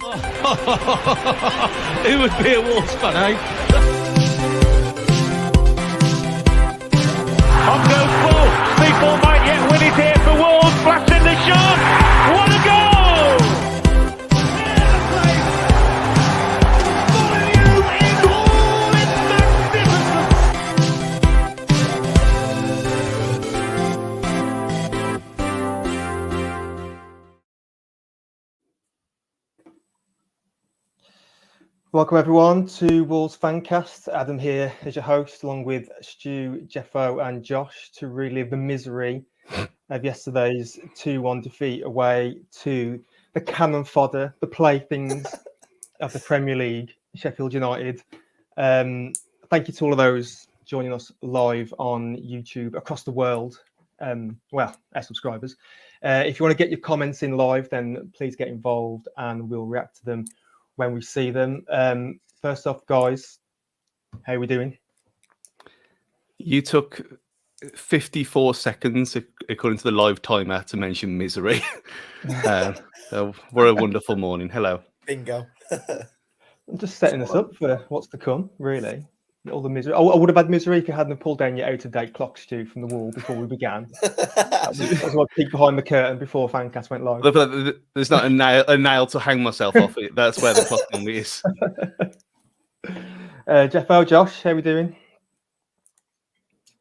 Who would be a Wolves fan, eh? On goes Bull. People might yet win it here for Wolves. Blasting the shot. What a goal! Welcome everyone to Wolves Fancast. Adam here as your host, along with Stu, Jeffo and Josh, to relive the misery of yesterday's 2-1 defeat away to the cannon fodder, the playthings of the Premier League, Sheffield United. Thank you to all of those joining us live on YouTube across the world. Our subscribers. If you want to get your comments in live, then please get involved and we'll react to them when we see them. First off, guys, how are we doing? You took 54 seconds, according to the live timer, to mention misery. So what a wonderful morning. Hello. Bingo. I'm just setting us up for what's to come, really. All the misery. I would have had misery if you hadn't pulled down your out-of-date clock, Stu, from the wall before we began. That was what peeked behind the curtain before Fancast went live. There's not a nail to hang myself off. That's where the clock normally is. Jeffo, Josh, how are we doing?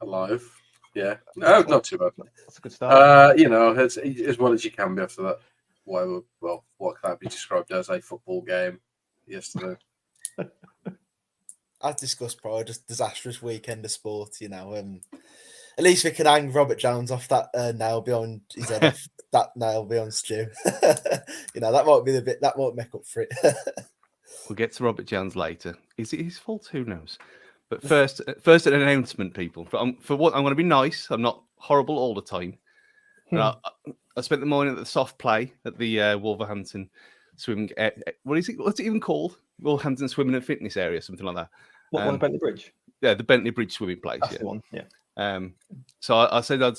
Alive. Yeah. No, not too bad. That's a good start. It's as well as you can be after that. What can be described as a football game yesterday? As discussed prior, just disastrous weekend of sport, At least we can hang Robert Jones off that nail beyond his head, off that nail beyond Stu. That might be the bit that won't make up for it. We'll get to Robert Jones later. Is it his fault? Who knows? But first an announcement, people. For what I'm going to be nice. I'm not horrible all the time. I spent the morning at the soft play at the Wolverhampton swimming. What is it? What's it even called? Wolverhampton Swimming and Fitness Area, something like that. What one, Bentley Bridge? Yeah, the Bentley Bridge swimming place. That's the one. Yeah. So I said I'd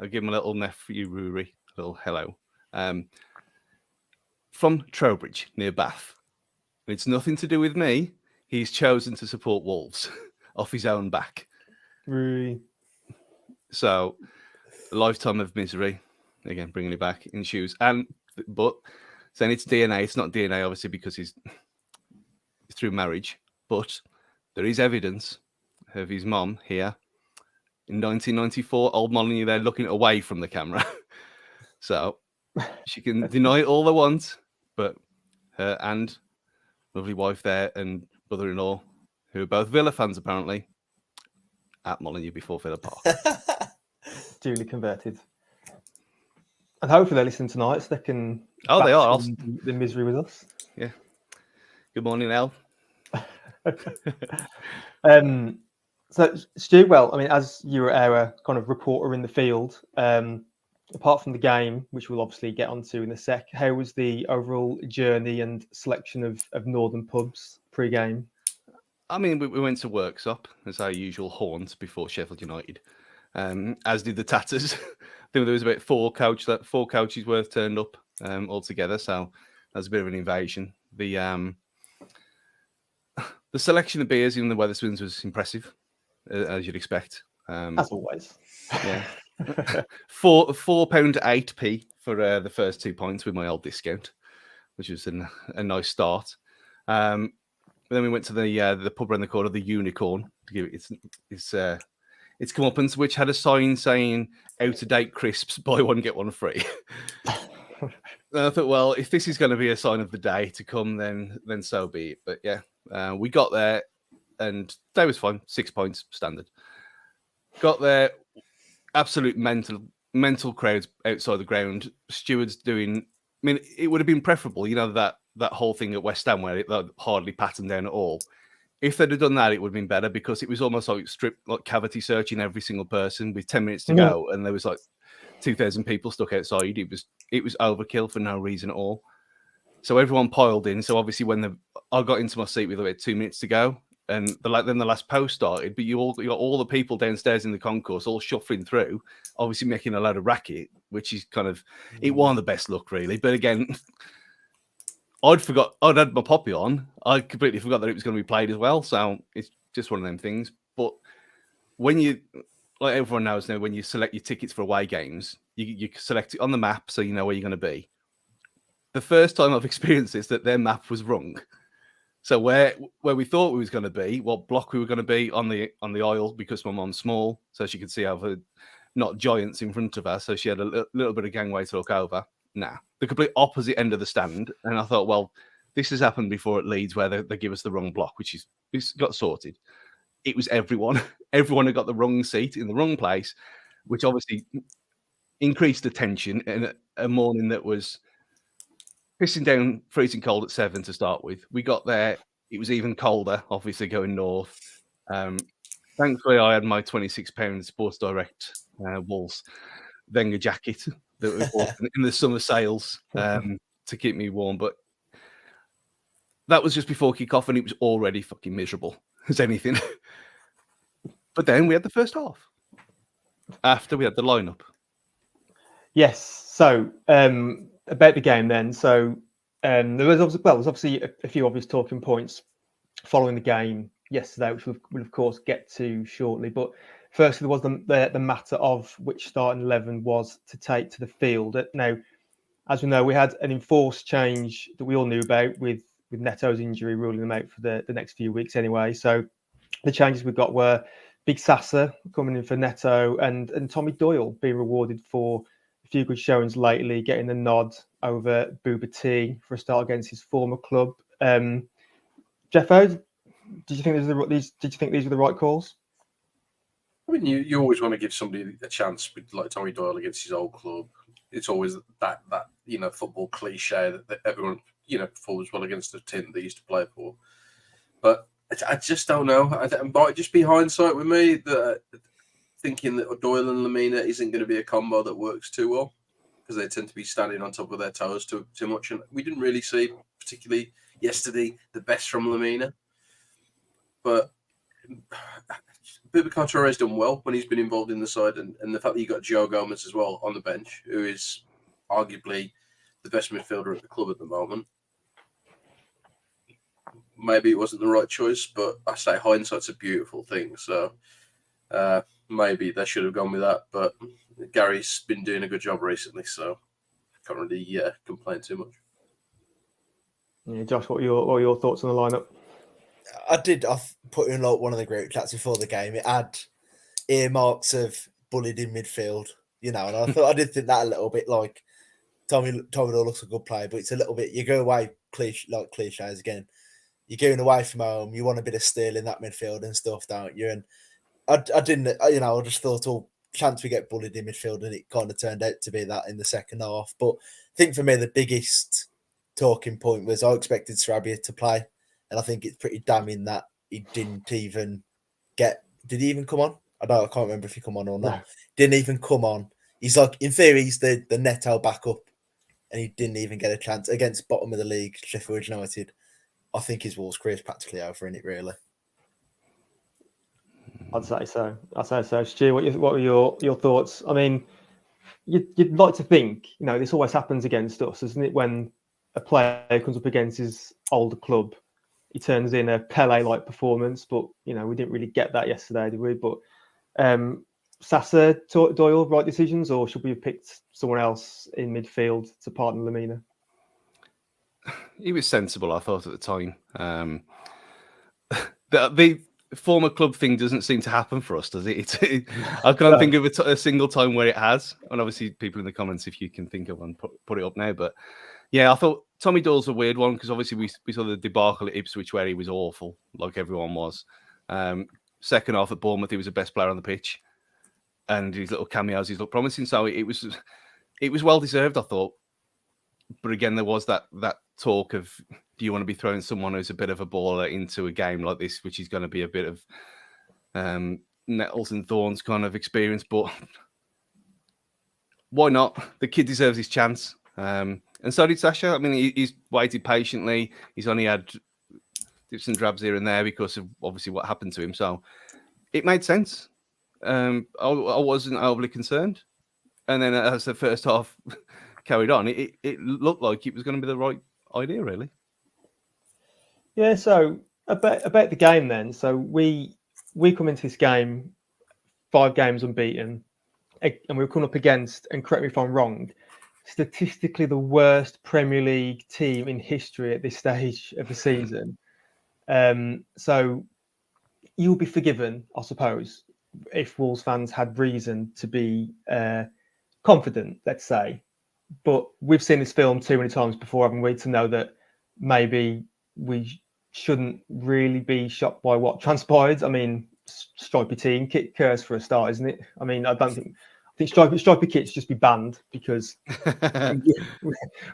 give him a little nephew Rory a little hello. From Trowbridge near Bath. And it's nothing to do with me. He's chosen to support Wolves off his own back. Rory. So a lifetime of misery. Again, bringing it back in shoes. But saying it's DNA. It's not DNA, obviously, because he's through marriage. But there is evidence of his mom here in 1994. Old Molyneux there looking away from the camera. So she can deny it all they want. But her and lovely wife there and brother-in-law, who are both Villa fans apparently, at Molyneux before Villa Park. Duly converted. And hopefully they listen tonight so they can... Oh, they are. The misery with us. Yeah. Good morning, El. So, Stu, as you were our kind of reporter in the field, apart from the game, which we'll obviously get onto in a sec, how was the overall journey and selection of northern pubs pre-game? We went to Worksop as our usual haunt before Sheffield United, as did the Tatters. I think there was about four coaches worth turned up altogether, so that was a bit of an invasion. The selection of beers in the Wetherspoons was impressive, as you'd expect. As always. Yeah. £4.08 for the first 2 pints with my old discount, which was a nice start. Then we went to the pub around the corner, the Unicorn, to give it its comeuppance, which had a sign saying "out of date crisps, buy one get one free." And I thought, well, if this is going to be a sign of the day to come, then so be it. But yeah, we got there, and day was fine. 6 points standard. Got there, absolute mental crowds outside the ground. Stewards doing. It would have been preferable, that whole thing at West Ham where it hardly patted down at all. If they'd have done that, it would have been better because it was almost like cavity searching every single person with 10 minutes to go, and there was 2,000 people stuck outside. It was overkill for no reason at all. So everyone piled in. So obviously when I got into my seat with about 2 minutes to go, and then the last post started, but you got all the people downstairs in the concourse all shuffling through, obviously making a load of racket, which is kind of it wasn't the best look really. But again, I'd had my poppy on. I completely forgot that it was going to be played as well. So it's just one of them things. But when you, like everyone knows now, when you select your tickets for away games, you select it on the map so you know where you're going to be. The first time I've experienced this, that their map was wrong. So where we thought we was going to be, what block we were going to be on the aisle, because my mum's small, so she could see over not giants in front of her, so she had a little bit of gangway to look over. Nah, the complete opposite end of the stand, and I thought, well, this has happened before at Leeds where they give us the wrong block, which got sorted. It was everyone. Everyone had got the wrong seat in the wrong place, which obviously increased the tension in a morning that was pissing down, freezing cold at 7 to start with. We got there, it was even colder, obviously going north. Thankfully, I had my £26 Sports Direct Wolves Wenger jacket that we bought in the summer sales to keep me warm. But that was just before kick-off, and it was already fucking miserable as anything. But then we had the first half after we had the lineup. Yes. So about the game then. So there was obviously a few obvious talking points following the game yesterday, which we'll of course get to shortly. But firstly, there was the matter of which starting 11 was to take to the field. Now, as we know, we had an enforced change that we all knew about with Neto's injury ruling them out for the next few weeks anyway. So the changes we got were Big Sasa coming in for Neto and Tommy Doyle being rewarded for a few good showings lately, getting the nod over Booba T for a start against his former club. Jeffo, did you think these were the right calls? I mean, you always want to give somebody a chance with like Tommy Doyle against his old club. It's always that football cliche that everyone performs well against the team they used to play for. But I just don't know. It might just be hindsight with me that thinking that Doyle and Lamina isn't going to be a combo that works too well because they tend to be standing on top of their toes too much. And we didn't really see, particularly yesterday, the best from Lamina. But Boubacar Touré's done well when he's been involved in the side, and the fact that you got Joe Gomez as well on the bench, who is arguably the best midfielder at the club at the moment. Maybe it wasn't the right choice, but I say hindsight's a beautiful thing. So maybe they should have gone with that. But Gary's been doing a good job recently, so I can't really complain too much. Yeah, Josh, what are your thoughts on the lineup? I put in like one of the group chats before the game. It had earmarks of bullied in midfield, and I did think that a little bit. Like Tommy Doyle looks a good player, but it's a little bit. You go away cliches again. You're going away from home. You want a bit of steel in that midfield and stuff, don't you? And I didn't. I just thought, chance we get bullied in midfield, and it kind of turned out to be that in the second half. But I think for me, the biggest talking point was I expected Sarabia to play. And I think it's pretty damning that he didn't even get. Did he even come on? I can't remember if he come on or not. No. Didn't even come on. He's like, in theory, he's the Neto backup, and he didn't even get a chance against bottom of the league, Sheffield United. I think his Wolves career is practically over in it, really. I'd say so. Stu, what are your thoughts? I mean, you'd like to think, this always happens against us, isn't it? When a player comes up against his older club, he turns in a Pele-like performance, but we didn't really get that yesterday, did we? But Sasa, Doyle, right decisions, or should we have picked someone else in midfield to partner Lamina? He was sensible, I thought, at the time. The former club thing doesn't seem to happen for us, does it? I can't think of a single time where it has. And obviously, people in the comments, if you can think of one, put it up now. But yeah, I thought Tommy Doyle's a weird one because obviously we saw the debacle at Ipswich where he was awful, like everyone was. Second half at Bournemouth, he was the best player on the pitch, and his little cameos, he's looked promising. So it was well deserved, I thought. But again, there was that talk of, do you want to be throwing someone who's a bit of a baller into a game like this, which is going to be a bit of nettles and thorns kind of experience? But why not? The kid deserves his chance. And so did Sasha. I mean, he's waited patiently. He's only had dips and drabs here and there because of obviously what happened to him. So it made sense. I wasn't overly concerned. And then as the first half carried on, it looked like it was going to be the right idea, really. Yeah, so about the game then. So we come into this game 5 games unbeaten, and we were coming up against, and correct me if I'm wrong, statistically the worst Premier League team in history at this stage of the season. So you'll be forgiven, I suppose, if Wolves fans had reason to be confident, let's say. But we've seen this film too many times before, haven't we, to know that maybe we shouldn't really be shocked by what transpired. I mean, stripy team, kit curse for a start, isn't it? I mean, I think stripy kits just be banned because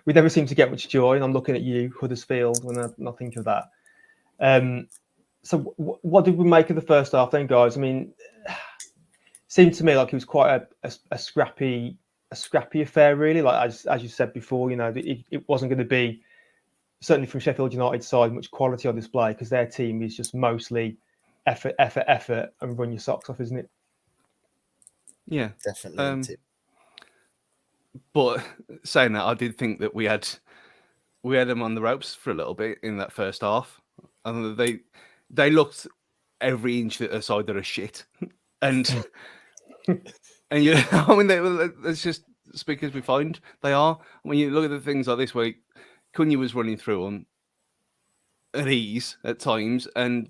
we never seem to get much joy. And I'm looking at you, Huddersfield, when I think of that. So what did we make of the first half then, guys? I mean, it seemed to me like it was quite a scrappy affair, really. Like as you said before, it wasn't going to be, certainly from Sheffield United side, much quality on display because their team is just mostly effort, and run your socks off, isn't it? Yeah, definitely. But saying that, I did think that we had them on the ropes for a little bit in that first half, and they looked every inch that aside they're a shit, and and I mean, let's just speak as we find they are. When you look at the things like this, where Cunha was running through them at ease at times, and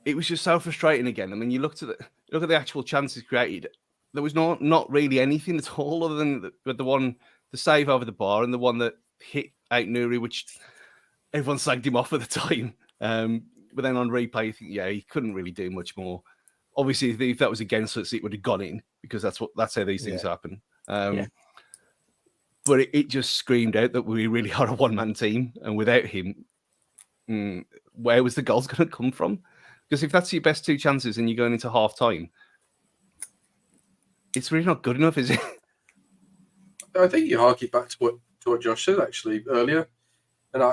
it was just so frustrating again. I mean, you look at the actual chances created. There was not really anything at all other than the save over the bar and the one that hit out Nuri, which everyone slagged him off at the time. But then on replay, you think, yeah, he couldn't really do much more. Obviously, if that was against us, it would have gone in because that's how these things happen. But it just screamed out that we really are a one-man team, and without him, where was the goals going to come from? Because if that's your best 2 chances and you're going into half time, it's really not good enough, is it? I think you hark it back to what Josh said actually earlier. And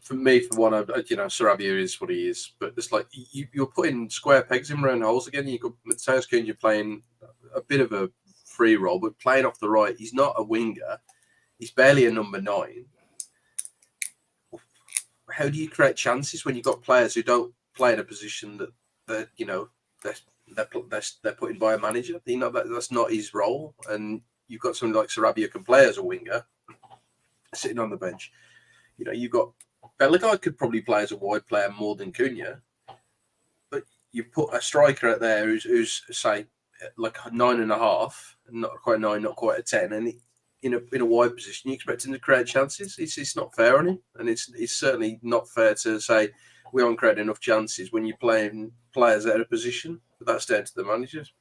for me, Sarabia is what he is, but it's like you're putting square pegs in round holes again. You've got Matthias Cunha playing a bit of a free role, but playing off the right. He's not a winger. He's barely a number 9. How do you create chances when you've got players who don't play in a position that they're put in by a manager? That's not his role. And you've got somebody like Sarabia who can play as a winger, sitting on the bench. You've got Bellegarde could probably play as a wide player more than Cunha, but you put a striker out there who's say like a 9.5, not quite 9, not quite a 10, and in a wide position, you expect him to create chances. It's not fair on him, and it's certainly not fair to say we aren't creating enough chances when you're playing players out of position. But that's down to the managers.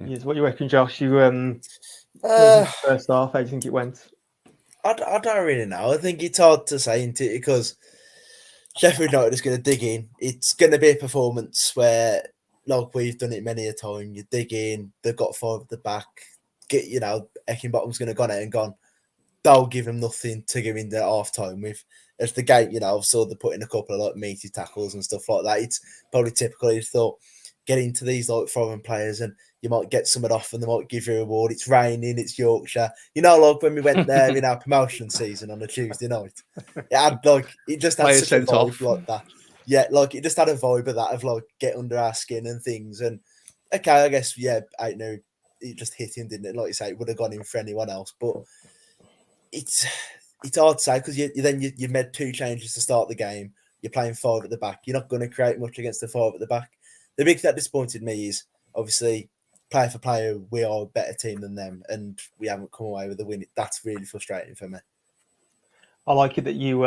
Yes, what you reckon, Josh? You first half, how do you think it went? I don't really know. I think it's hard to say, isn't it? Because Sheffield United is going to dig in. It's going to be a performance where, like we've done it many a time, you dig in, they've got 5 at the back, Eckenbottom's going to go out and gone. They'll give him nothing to give in the half time with. As the game, I've saw they put in a couple of like meaty tackles and stuff like that. It's probably typical. You thought, get into these like foreign players and you might get someone off and they might give you a reward. It's raining, it's Yorkshire. Like when we went there in our promotion season on a Tuesday night. It just had such a vibe like that. Yeah, like it just had a vibe of that, of like get under our skin and things. And okay, I guess, I know it just hit him, didn't it? Like you say, it would have gone in for anyone else. But it's hard to say because you made 2 changes to start the game. You're playing 5 at the back. You're not going to create much against the 5 at the back. The big thing that disappointed me is obviously player for player, we are a better team than them, and we haven't come away with the win. That's really frustrating for me. I like it that you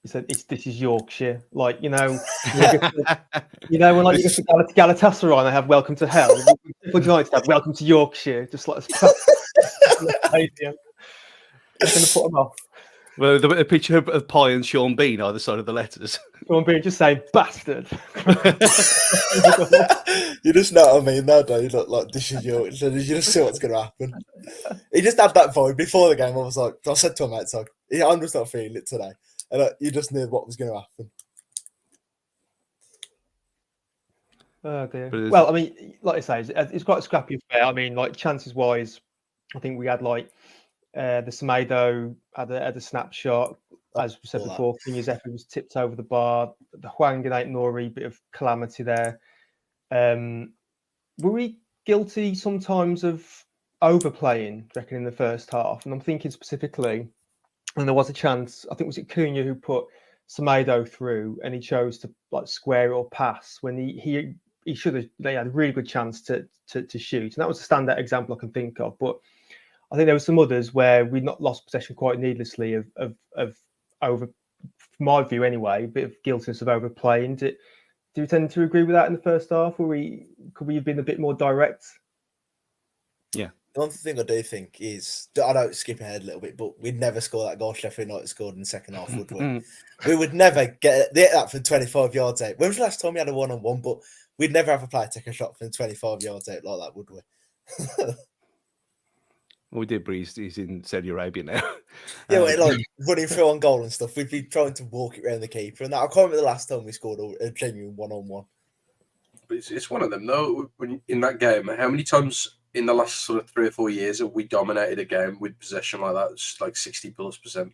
said this is Yorkshire. Like when like you go to Galatasaray and they have "Welcome to Hell." Sheffield United have "Welcome to Yorkshire." Just like going to put them off. Well, the picture of Pie and Sean Bean either side of the letters. Sean Bean just saying "bastard." You just know what I mean, though, don't you? Look like this is Yorkshire. You just see what's going to happen. He just had that vibe before the game. I said to him, mate, I'm just not feeling it today. And you just knew what was going to happen. Oh dear. Well, I mean, like I say, it's quite a scrappy affair. I mean, like chances wise, I think we had like the Semedo had a snapshot, as we said All that. before. Kinyazefi was tipped over the bar. The Hwang and Nori, bit of calamity there. Were we guilty sometimes of overplaying, do you reckon, in the first half? And I'm thinking specifically, and there was a chance, I think was it Cunha who put Semedo through, and he chose to like square or pass when he should have. They had a really good chance to shoot, and that was a standout example I can think of. But I think there were some others where we'd not lost possession quite needlessly of over, from my view anyway, a bit of guiltiness of overplaying. Do you tend to agree with that in the first half, or could we have been a bit more direct? The one thing I do think is, I don't skip ahead a little bit, but we'd never score that goal Sheffield United scored in the second half, would we? We would never get that from 25 yards out. When was the last time we had a one-on-one? But we'd never have a player take a shot from 25 yards out like that, would we? Well, we did, but he's in Saudi Arabia now. Yeah, like running through on goal and stuff. We'd be trying to walk it around the keeper. And I can't remember the last time we scored a genuine one-on-one. But it's one of them, though. When in that game, how many times in the last sort of 3 or 4 years have we dominated a game with possession like that? It's like 60+%.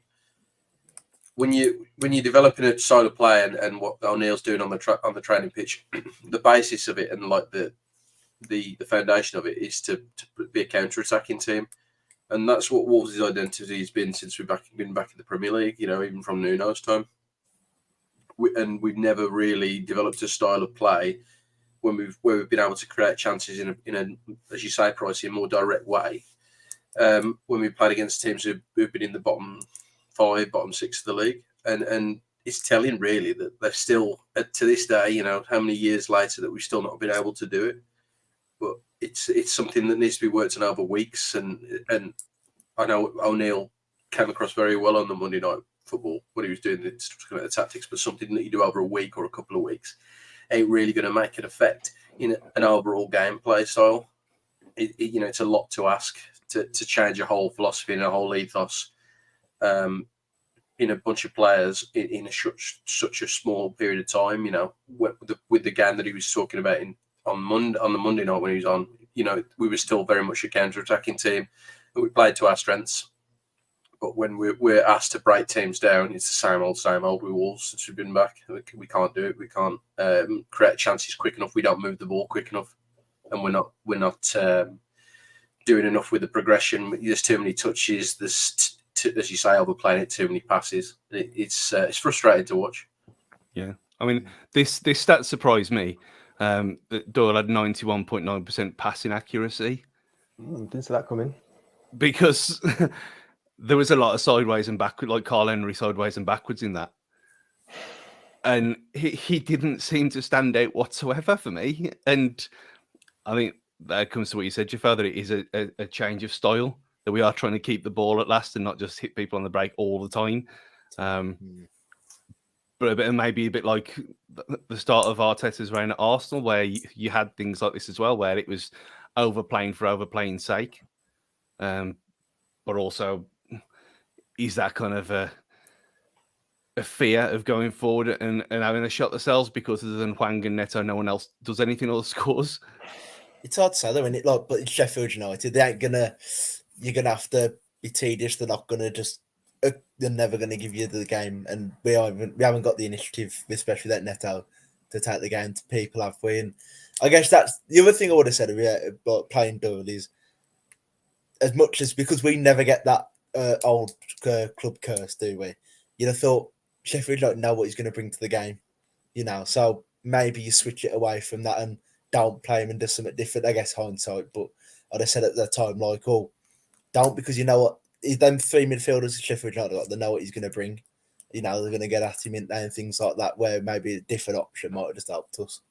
When you're developing a style of play and what O'Neill's doing on the training pitch, the basis of it and like the foundation of it is to be a counter-attacking team. And that's what Wolves' identity has been since we've been back in the Premier League, you know, even from Nuno's time. We've never really developed a style of play where we've been able to create chances in a as you say, Pricey, a more direct way. When we played against teams who've been in the bottom 5, bottom 6 of the league, and it's telling really that they're still to this day, you know, how many years later that we've still not been able to do it. But it's something that needs to be worked on over weeks, and I know O'Neill came across very well on the Monday Night Football when he was doing the tactics, but something that you do over a week or a couple of weeks ain't really going to make an effect in an overall gameplay style. You know, it's a lot to ask to change a whole philosophy and a whole ethos in a bunch of players in such a small period of time. You know, with the game that he was talking about on the Monday night when he was on, you know, we were still very much a counter-attacking team, and we played to our strengths. But when we're asked to break teams down, it's the same old with Wolves since we've been back. We can't do it. We can't create chances quick enough. We don't move the ball quick enough, and we're not doing enough with the progression. There's too many touches. There's as you say, overplaying it. Too many passes. It's frustrating to watch. Yeah, I mean this stat surprised me. That Doyle had 91.9% passing accuracy. Didn't see that coming. Because there was a lot of sideways and backwards, like Carl Henry sideways and backwards in that. And he didn't seem to stand out whatsoever for me. And I think that comes to what you said, Jafar, that it is a change of style, that we are trying to keep the ball at last and not just hit people on the break all the time. But maybe a bit like the start of Arteta's reign at Arsenal, where you had things like this as well, where it was overplaying for overplaying's sake. But also, is that kind of a fear of going forward and having a shot themselves because other than Hwang and Neto, no one else does anything or scores? It's hard to say though, isn't it? But in Sheffield United, they ain't gonna. You're gonna have to be tedious. They're not gonna just. They're never gonna give you the game, and we haven't got the initiative, especially that Neto, to take the game to people, have we? And I guess that's the other thing I would have said about playing Doyle is, as much as because we never get that old club curse, do we? You'd have thought Sheffield don't know what he's going to bring to the game, you know. So maybe you switch it away from that and don't play him and do something different. I guess hindsight, but I'd have said at that time, like, oh, don't, because you know what, them 3 midfielders at Sheffield United, they know what he's going to bring. You know, they're going to get at him and things like that, where maybe a different option might have just helped us.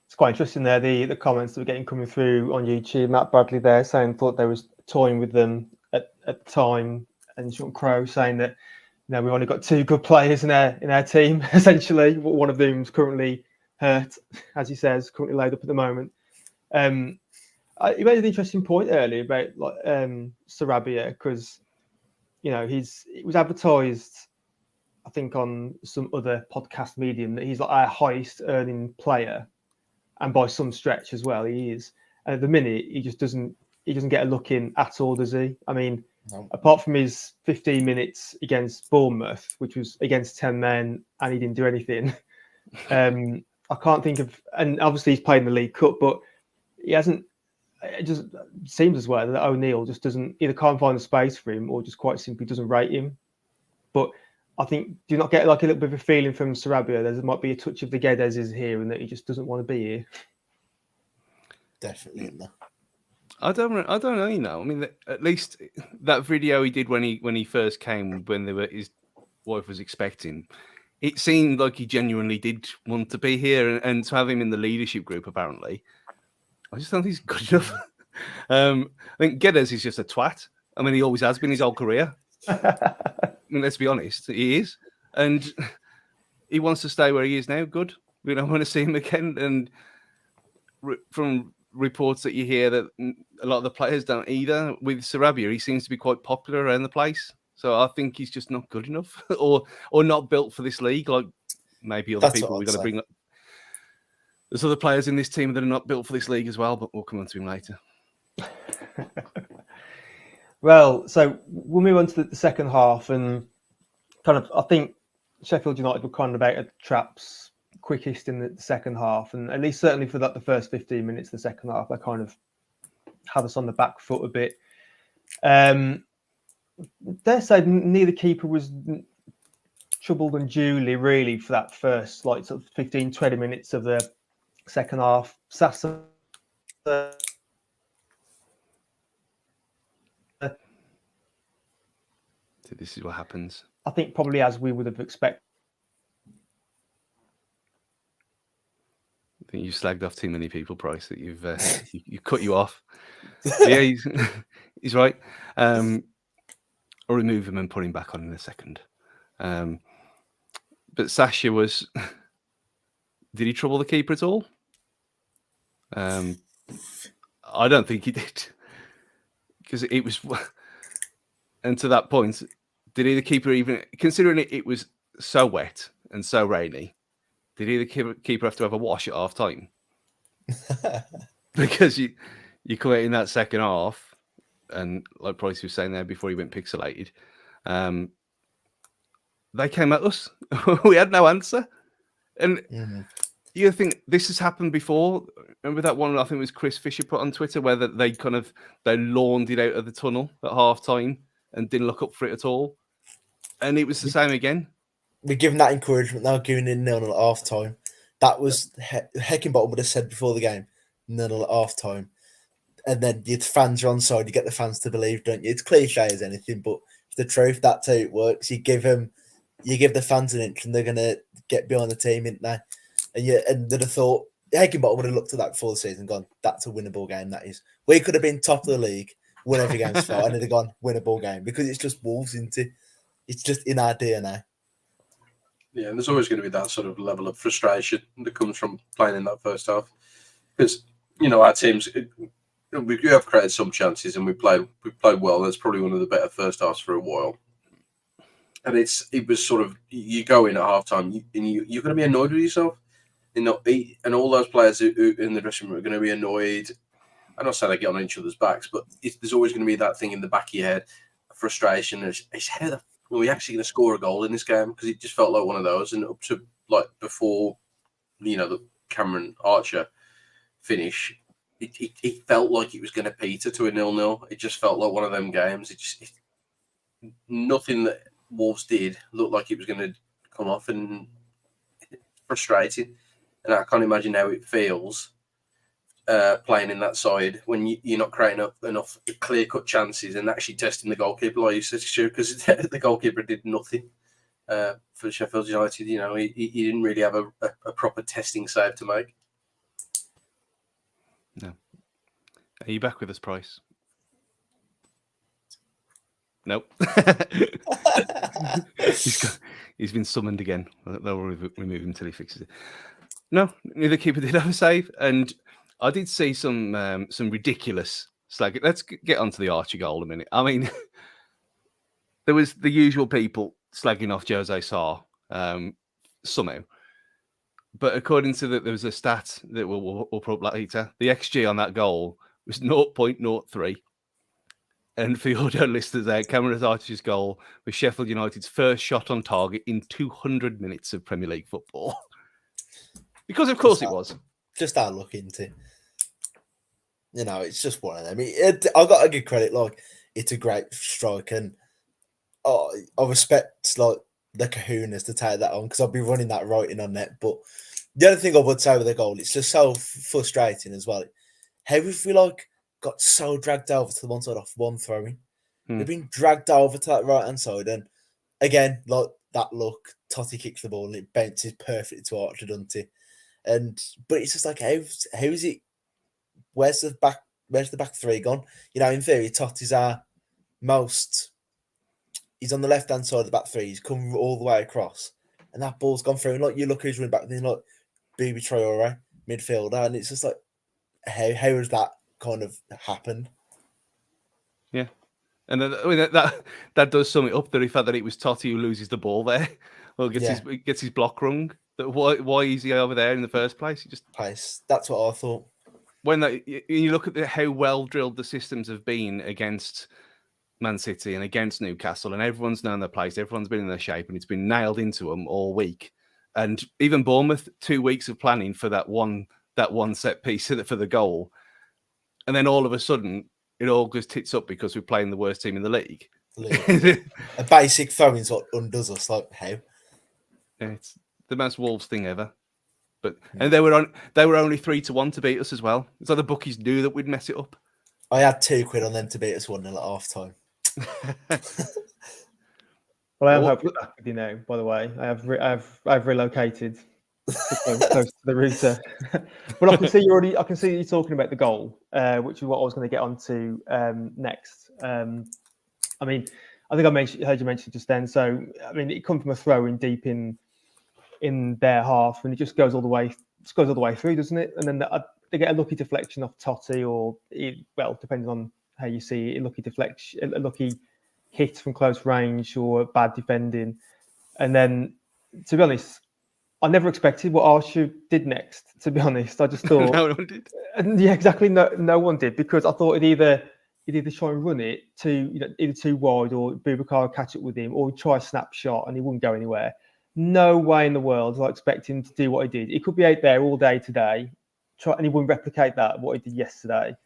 It's quite interesting there, the comments that we're getting coming through on YouTube. Matt Bradley there saying thought they was toying with them at the time, and Sean Crow saying that, you know, we've only got 2 good players in our team, essentially. One of them's currently hurt, as he says, currently laid up at the moment. He made an interesting point earlier about Sarabia, because, you know, it was advertised, I think, on some other podcast medium that he's like our highest earning player, and by some stretch as well, he is. And at the minute, he just doesn't he doesn't get a look in at all, does he? I mean, No. apart from his 15 minutes against Bournemouth, which was against 10 men, and he didn't do anything. I can't think of, and obviously he's played in the League Cup, but he hasn't. It just seems as well that O'Neill just doesn't either can't find the space for him or just quite simply doesn't rate him. But I think, do you not get like a little bit of a feeling from Sarabia? There might be a touch of the Guedes is here and that he just doesn't want to be here. Definitely in there. I don't know. You know, I mean, at least that video he did when he first came, when his wife was expecting, it seemed like he genuinely did want to be here, and to have him in the leadership group, apparently, I just don't think he's good enough. I think Guedes is just a twat. I mean, he always has been his whole career. I mean, let's be honest, he is, and he wants to stay where he is now. Good, we don't want to see him again. And from reports that you hear that a lot of the players don't either. With Sarabia, he seems to be quite popular around the place. So I think he's just not good enough, or not built for this league. Like maybe other people we're going to bring up. There's other players in this team that are not built for this league as well, but we'll come on to him later. Well, so we'll move on to the second half, and kind of I think Sheffield United were kind of out of the traps quickest in the second half, and at least certainly for the first 15 minutes of the second half, they kind of had us on the back foot a bit. Dare say neither keeper was troubled unduly really for that first like sort of 15-20 minutes of the second half. Sasa So this is what happens. I think probably as we would have expected. I think you slagged off too many people, Price, that you've you cut you off. Yeah, he's right. I'll remove him and put him back on in a second. But Sasha was... Did he trouble the keeper at all? I don't think he did. Because it was... And to that point, did the keeper even... Considering it was so wet and so rainy, did the keeper have to have a wash at half time? Because you come out in that second half, and like Price was saying there before he went pixelated, they came at us. We had no answer. And you think this has happened before? Remember that one I think it was Chris Fisher put on Twitter where they lawned it out of the tunnel at half time and didn't look up for it at all. And it was the same again. We're giving that encouragement now, giving in 0-0 at half time. That was Heckingbottom would have said before the game, 0-0 at half time. And then your fans are on side, you get the fans to believe, don't you? It's cliche as anything, but it's the truth. That's how it works. You give the fans an inch and they're gonna get behind the team, isn't they? And they'd have thought Heckingbottom would have looked at that before the season and gone, that's a winnable game, that is. We could have been top of the league, won every game so far, and they'd have gone, winnable game, because it's just Wolves, isn't it? It's just in our DNA. Yeah, and there's always going to be that sort of level of frustration that comes from playing in that first half. Because, our teams, we have created some chances and we played well. That's probably one of the better first halves for a while. And it was sort of, you go in at halftime and you're going to be annoyed with yourself. And all those players who in the dressing room are going to be annoyed. I'm not saying they get on each other's backs, but there's always going to be that thing in the back of your head, frustration. It's how the were we actually going to score a goal in this game? Because it just felt like one of those. And up to like before, the Cameron Archer finish, it felt like it was going to peter to a 0-0. It just felt like one of them games. Nothing that Wolves did looked like it was going to come off, and frustrating. And I can't imagine how it feels playing in that side when you're not creating enough clear-cut chances and actually testing the goalkeeper, like you said, because the goalkeeper did nothing for Sheffield United. He didn't really have a proper testing save to make. No. Are you back with us, Price? Nope. He's been summoned again. They'll remove him until he fixes it. No, neither keeper did have a save, and I did see some ridiculous slag. Let's get onto the Archer goal in a minute. I mean, there was the usual people slagging off Jose Sarr somehow, but according to there was a stat that we'll put up later. The XG on that goal was 0.03. And for your audio listeners there, Cameron Archer's goal was Sheffield United's first shot on target in 200 minutes of Premier League football. Because of course it was. Just our luck into. You know, it's just one of them. I got to give credit, like, it's a great strike, and I respect, like, the kahunas to take that on, because I'll be running that writing on net. But the other thing I would say with the goal, it's just so frustrating as well. How have we, like, got so dragged over to the one side off one throwing? We've been dragged over to that right-hand side, and again, like, that look, Totti kicks the ball and it bounces perfectly to Archer, doesn't it? But it's just like, how is it? Where's the back three gone? You know, in theory, Totti's our most. He's on the left hand side of the back three. He's come all the way across, and that ball's gone through. And like, you look who's running back, then like Bobby Traore, midfielder, and it's just like, how has that kind of happened? Yeah, and then, I mean, that does sum it up. The fact that it was Totti who loses the ball there, or gets his block wrong. That why is he over there in the first place? He just place. That's what I thought. When you look at how well drilled the systems have been against Man City and against Newcastle, and everyone's known their place, everyone's been in their shape, and it's been nailed into them all week. And even Bournemouth, 2 weeks of planning for that one set piece for the goal, and then all of a sudden it all just tits up because we're playing the worst team in the league. A basic throwing's what undoes us. Like, how? Yeah, it's the most Wolves thing ever. But and they were only 3-1 to beat us as well. So the bookies knew that we'd mess it up. I had £2 on them to beat us 1-0 at half time. Well, I am hopefully back with you now. By the way, I've relocated close to the router. But I can see you talking about the goal, which is what I was going to get onto next. I mean, I think heard you mention just then. So I mean, it comes from a throw in deep in their half, and it just goes all the way through, doesn't it? And then they get a lucky deflection off Totti, or depending on how you see it, a lucky hit from close range, or bad defending. And then, to be honest, I never expected what Archer did next. To be honest, I just thought no one did. Yeah, exactly. No one did, because I thought he'd either try and run it either too wide, or Boubacar would catch up with him, or he'd try a snapshot and he wouldn't go anywhere. No way in the world I expect him to do what he did. He could be out there all day today, and he wouldn't replicate what he did yesterday.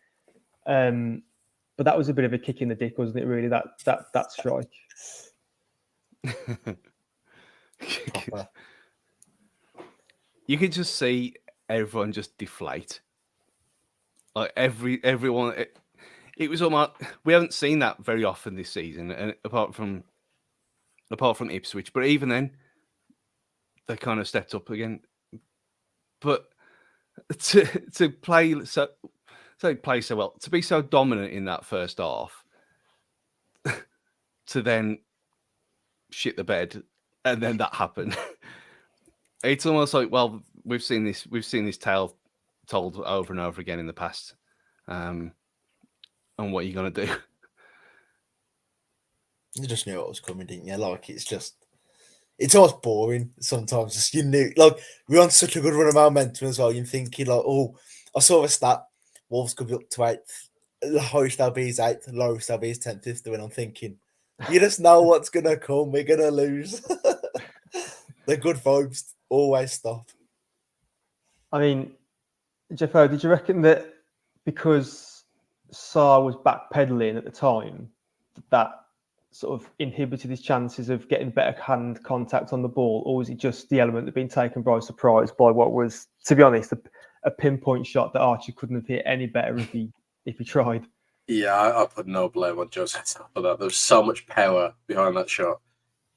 But that was a bit of a kick in the dick, wasn't it? Really, that strike. You could just see everyone just deflate. Like everyone. It was almost, we haven't seen that very often this season, and apart from Ipswich, but even then, they kind of stepped up again. But to play so well, to be so dominant in that first half, to then shit the bed, and then that happened. It's almost like, well, we've seen this tale told over and over again in the past. And what are you going to do? You just knew what was coming, didn't you? Like, it's almost boring sometimes. Just, you knew, like, we're on such a good run of momentum as well. You're thinking, like, oh, I saw a stat, Wolves could be up to 8th. The highest they'll be is 8th, the lowest they'll be is 10th, 5th. And I'm thinking, you just know what's going to come. We're going to lose. The good vibes always stop. I mean, Jeffo, did you reckon that because Sarr was backpedaling at the time, that sort of inhibited his chances of getting better hand contact on the ball, or was it just the element of being taken by surprise by what was, to be honest, a pinpoint shot that Archie couldn't have hit any better if he tried? Yeah, I put no blame on Joseph for that. There was so much power behind that shot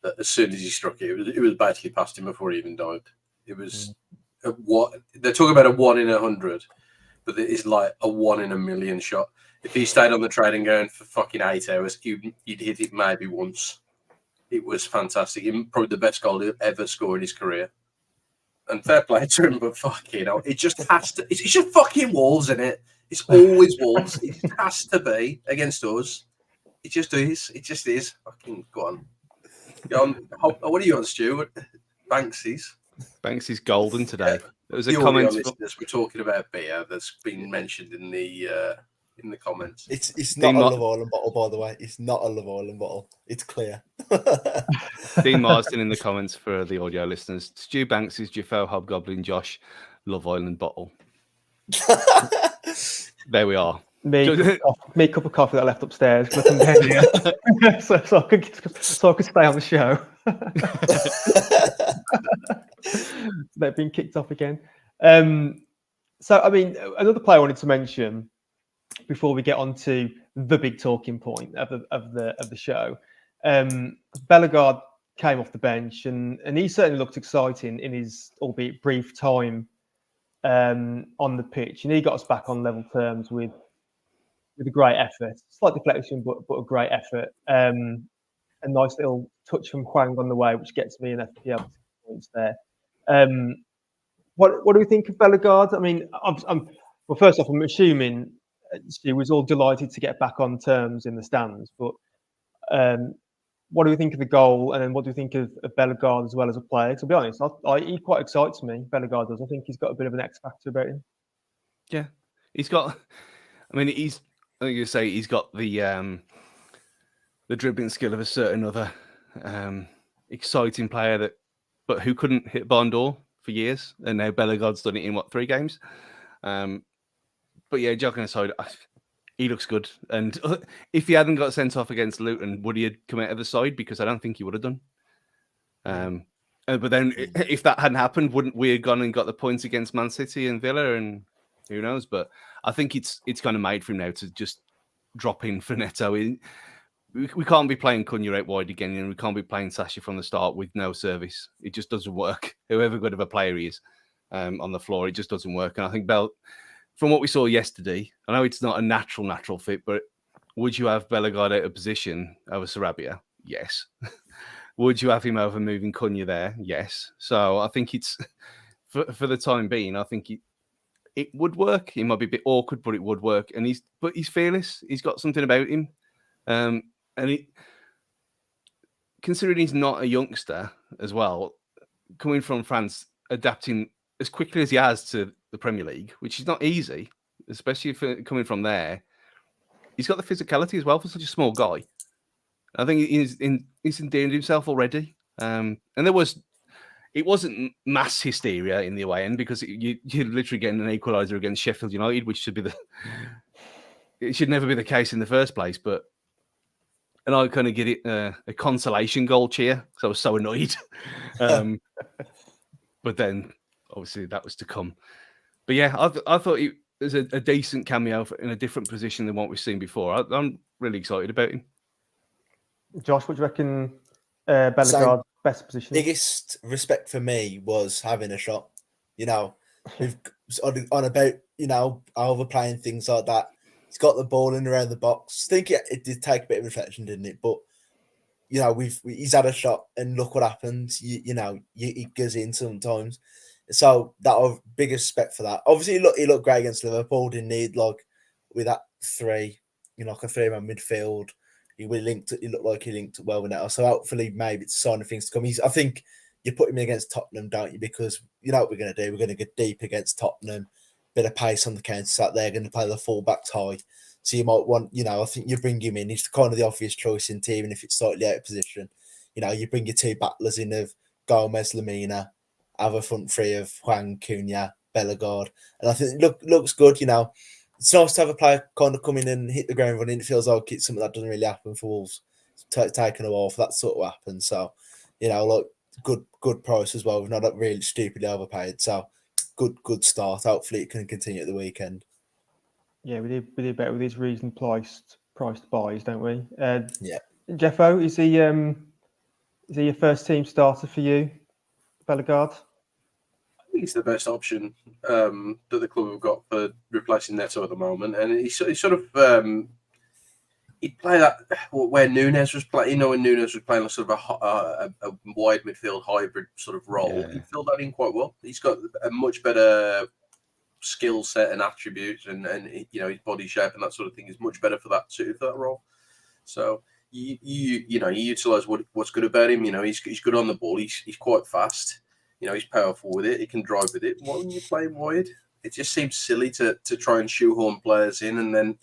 that as soon as he struck it, it was basically past him before he even dived. It was they're talking about a 1 in 100, but it is like a 1 in a million shot. If he stayed on the training ground for fucking 8 hours, he'd hit it maybe once. It was fantastic. Probably the best goal he'll ever score in his career. And fair play to him, but fucking hell, it just has to. It's just fucking Wolves, isn't it? It's always Wolves. It has to be against us. It just is. It just is. Fucking go on. What are you on, Stuart? Banksy's golden today. There was a the comment. Listeners, we're talking about beer that's been mentioned in the in the comments. It's not a Love Island bottle, by the way. It's not a Love Island bottle. It's clear. Dean Marsden in the comments for the audio listeners. Stu Banks is Jeffo Hobgoblin Josh Love Island bottle. There we are. Me a cup of coffee that I left upstairs. so I could stay on the show. They've been kicked off again. So I mean, another player I wanted to mention before we get on to the big talking point of the show. Bellegarde came off the bench and he certainly looked exciting in his albeit brief time on the pitch, and he got us back on level terms with a great effort, slight deflection, but a great effort. A nice little touch from Hwang on the way, which gets me an FPL points there. What do we think of Bellegarde? I mean, well, first off, I'm assuming she was all delighted to get back on terms in the stands, but what do we think of the goal, and then what do we think of Bellegarde as well as a player? To be honest, he quite excites me. Bellegarde does. I think he's got a bit of an X factor about him. Yeah, he's got. I mean, I think you say he's got the dribbling skill of a certain other exciting player but who couldn't hit barn door for years, and now Bellegarde's done it in 3 games. But yeah, joking aside, he looks good. And if he hadn't got sent off against Luton, would he have come out of the side? Because I don't think he would have done. But then if that hadn't happened, wouldn't we have gone and got the points against Man City and Villa? And who knows? But I think it's kind of made for him now to just drop in for Neto. We can't be playing Cunha out wide again, and we can't be playing Sashi from the start with no service. It just doesn't work. Whoever good of a player he is on the floor, it just doesn't work. And I think from what we saw yesterday, I know it's not a natural fit, but would you have Bellegarde out of position over Sarabia? Yes. Would you have him over moving Cunha there? Yes. So I think it's for the time being, I think it would work. It might be a bit awkward, but it would work. And he's fearless. He's got something about him. Considering he's not a youngster as well, coming from France, adapting as quickly as he has to the Premier League, which is not easy, especially coming from there. He's got the physicality as well for such a small guy. I think he's endeared himself already. And it wasn't mass hysteria in the away end, because you're literally getting an equaliser against Sheffield United, which it should never be the case in the first place. And I kind of get it a consolation goal cheer, because I was so annoyed. But then, obviously, that was to come. But yeah, I thought it was a decent cameo in a different position than what we've seen before. I'm really excited about him. Josh, what do you reckon Bellegarde's best position? Biggest respect for me was having a shot. We've on about, overplaying things like that. He's got the ball in around the box. I think it did take a bit of reflection, didn't it? But he's had a shot, and look what happens. He goes in sometimes. So that biggest respect for that. Obviously, he looked great against Liverpool. Didn't need with that 3, like a 3-man midfield. He looked like he linked well with Neto. So hopefully, maybe it's a sign of things to come. I think you put him in against Tottenham, don't you? Because you know what we're going to do. We're going to get deep against Tottenham. Bit of pace on the counters out there. Going to play the full-backs high. So you might want, I think you bring him in. He's kind of the obvious choice in team, even if it's slightly out of position. You bring your 2 battlers in of Gomez, Lamina, have a front 3 of Hwang, Cunha, Bellegarde. And I think it looks good, It's nice to have a player kind of come in and hit the ground running. It feels like it's something that doesn't really happen for Wolves. It's taken a while for that sort of happen. So, good price as well. We've not really stupidly overpaid. So, good start. Hopefully it can continue at the weekend. Yeah, we did better with these reasonably priced buys, don't we? Yeah. Jeffo, is he your first team starter for you, Bellegarde? I think he's the best option that the club have got for replacing Neto at the moment, and he's sort of he'd play that where Nunes was playing. When Nunes was playing sort of a wide midfield hybrid sort of role, he filled that in quite well. He's got a much better skill set and attributes, and his body shape and that sort of thing is much better for that role. So you utilize what's good about him. He's good on the ball. He's quite fast. He's powerful with it. He can drive with it. Why wouldn't you play him wide? it just seems silly to try and shoehorn players in, and then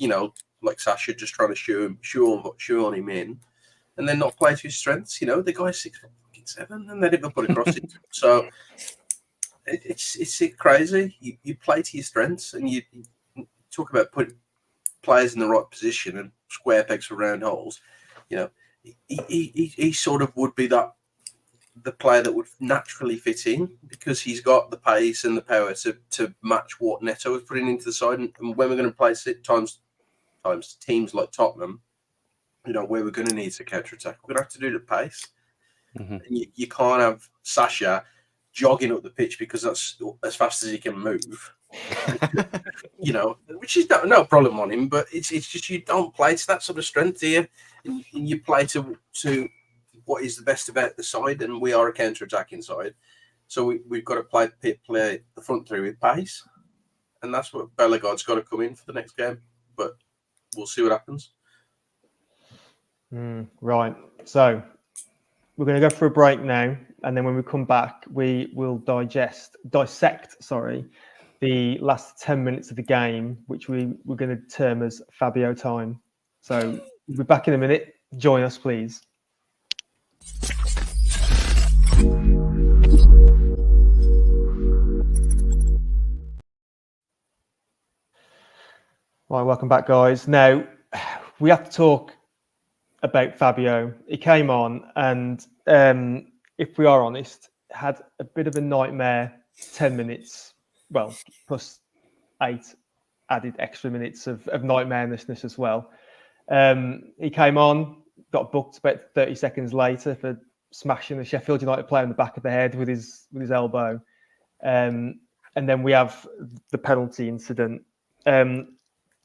like Sasha just trying to shoehorn him in, and then not play to his strengths. The guy's 6'7", and they never put a cross into him. So it's crazy. You play to your strengths, and you talk about putting players in the right position and square pegs for round holes. He sort of would be the player that would naturally fit in, because he's got the pace and the power to match what Neto is putting into the side. And when we're going to play times teams like Tottenham, where we're going to need to counter attack, we're going to have to do it at pace. Mm-hmm. And you can't have Sasha jogging up the pitch because that's as fast as he can move. Which is no problem on him, but it's just you don't play to that sort of strength here, and you play to what is the best about the side, and we are a counter-attacking side, so we've got to play the front three with pace, and that's what Bellegarde's got to come in for the next game. But we'll see what happens. Right, so we're going to go for a break now, and then when we come back, we will dissect the last 10 minutes of the game, which we're going to term as Fabio time. So we'll be back in a minute. Join us, please. Right, welcome back, guys. Now, we have to talk about Fabio. He came on, and if we are honest, had a bit of a nightmare 10 minutes, well, plus 8 added extra minutes of nightmareness as well. He came on, got booked about 30 seconds later for smashing the Sheffield United player in the back of the head with his elbow. And then we have the penalty incident.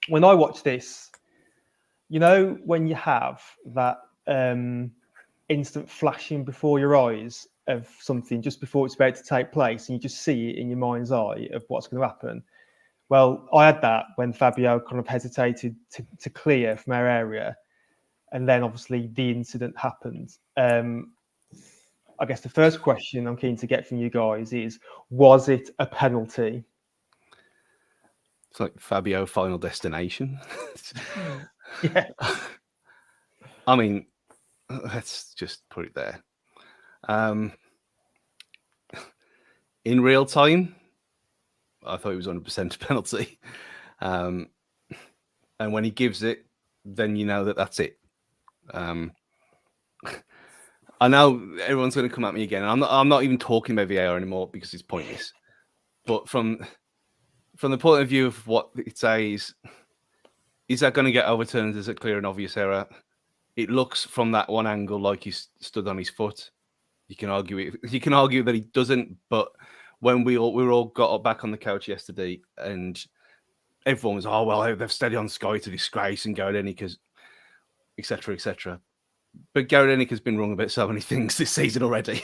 When I watch this, when you have that instant flashing before your eyes of something just before it's about to take place, and you just see it in your mind's eye of what's going to happen. Well, I had that when Fabio kind of hesitated to clear from our area, and then obviously the incident happened. I guess the first question I'm keen to get from you guys is, was it a penalty? It's like Fabio Final Destination. Yeah. I mean, let's just put it there. In real time, I thought it was 100% a penalty. And when he gives it, then you know that's it. I know everyone's going to come at me again. I'm not even talking about VAR anymore because it's pointless. But from the point of view of what it says, is that going to get overturned as a clear and obvious error? It looks from that one angle like he stood on his foot. You can argue it. You can argue that he doesn't. But when we all got back on the couch yesterday, and everyone was, oh well, they've stayed on Sky to disgrace and Gary Lineker's, etc., etc. But Gary Lineker's been wrong about so many things this season already.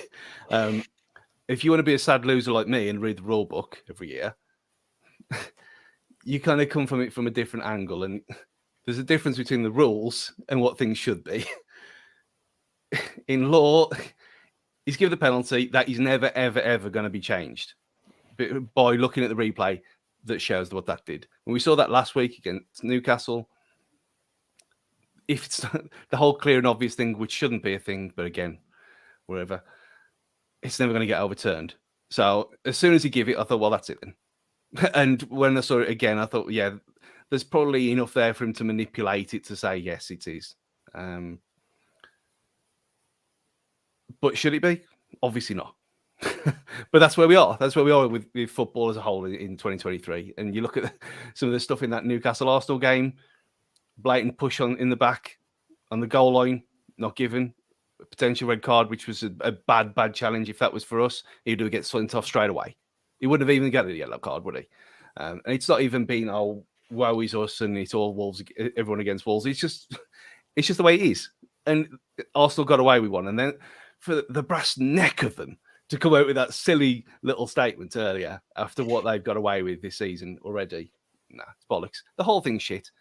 If you want to be a sad loser like me and read the rule book every year, you kind of come from it from a different angle, and there's a difference between the rules and what things should be. In law, he's given the penalty that is never, ever, ever going to be changed by looking at the replay that shows what that did. And we saw that last week against Newcastle. If it's the whole clear and obvious thing, which shouldn't be a thing, but again, wherever, it's never going to get overturned. So as soon as he gave it, I thought, well, that's it then. And when I saw it again, I thought, yeah, there's probably enough there for him to manipulate it to say, yes, it is. But should it be? Obviously not. But that's where we are. That's where we are with football as a whole in 2023. And you look at some of the stuff in that Newcastle Arsenal game, blatant push in the back on the goal line, not given. A potential red card, which was a bad challenge. If that was for us, he'd have get sent off straight away. He wouldn't have even got a yellow card, would he? And it's not even been, oh, woe is us and it's all Wolves, everyone against Wolves. It's just the way it is. And Arsenal got away with one. And then for the brass neck of them to come out with that silly little statement earlier after what they've got away with this season already, nah, it's bollocks. The whole thing's shit.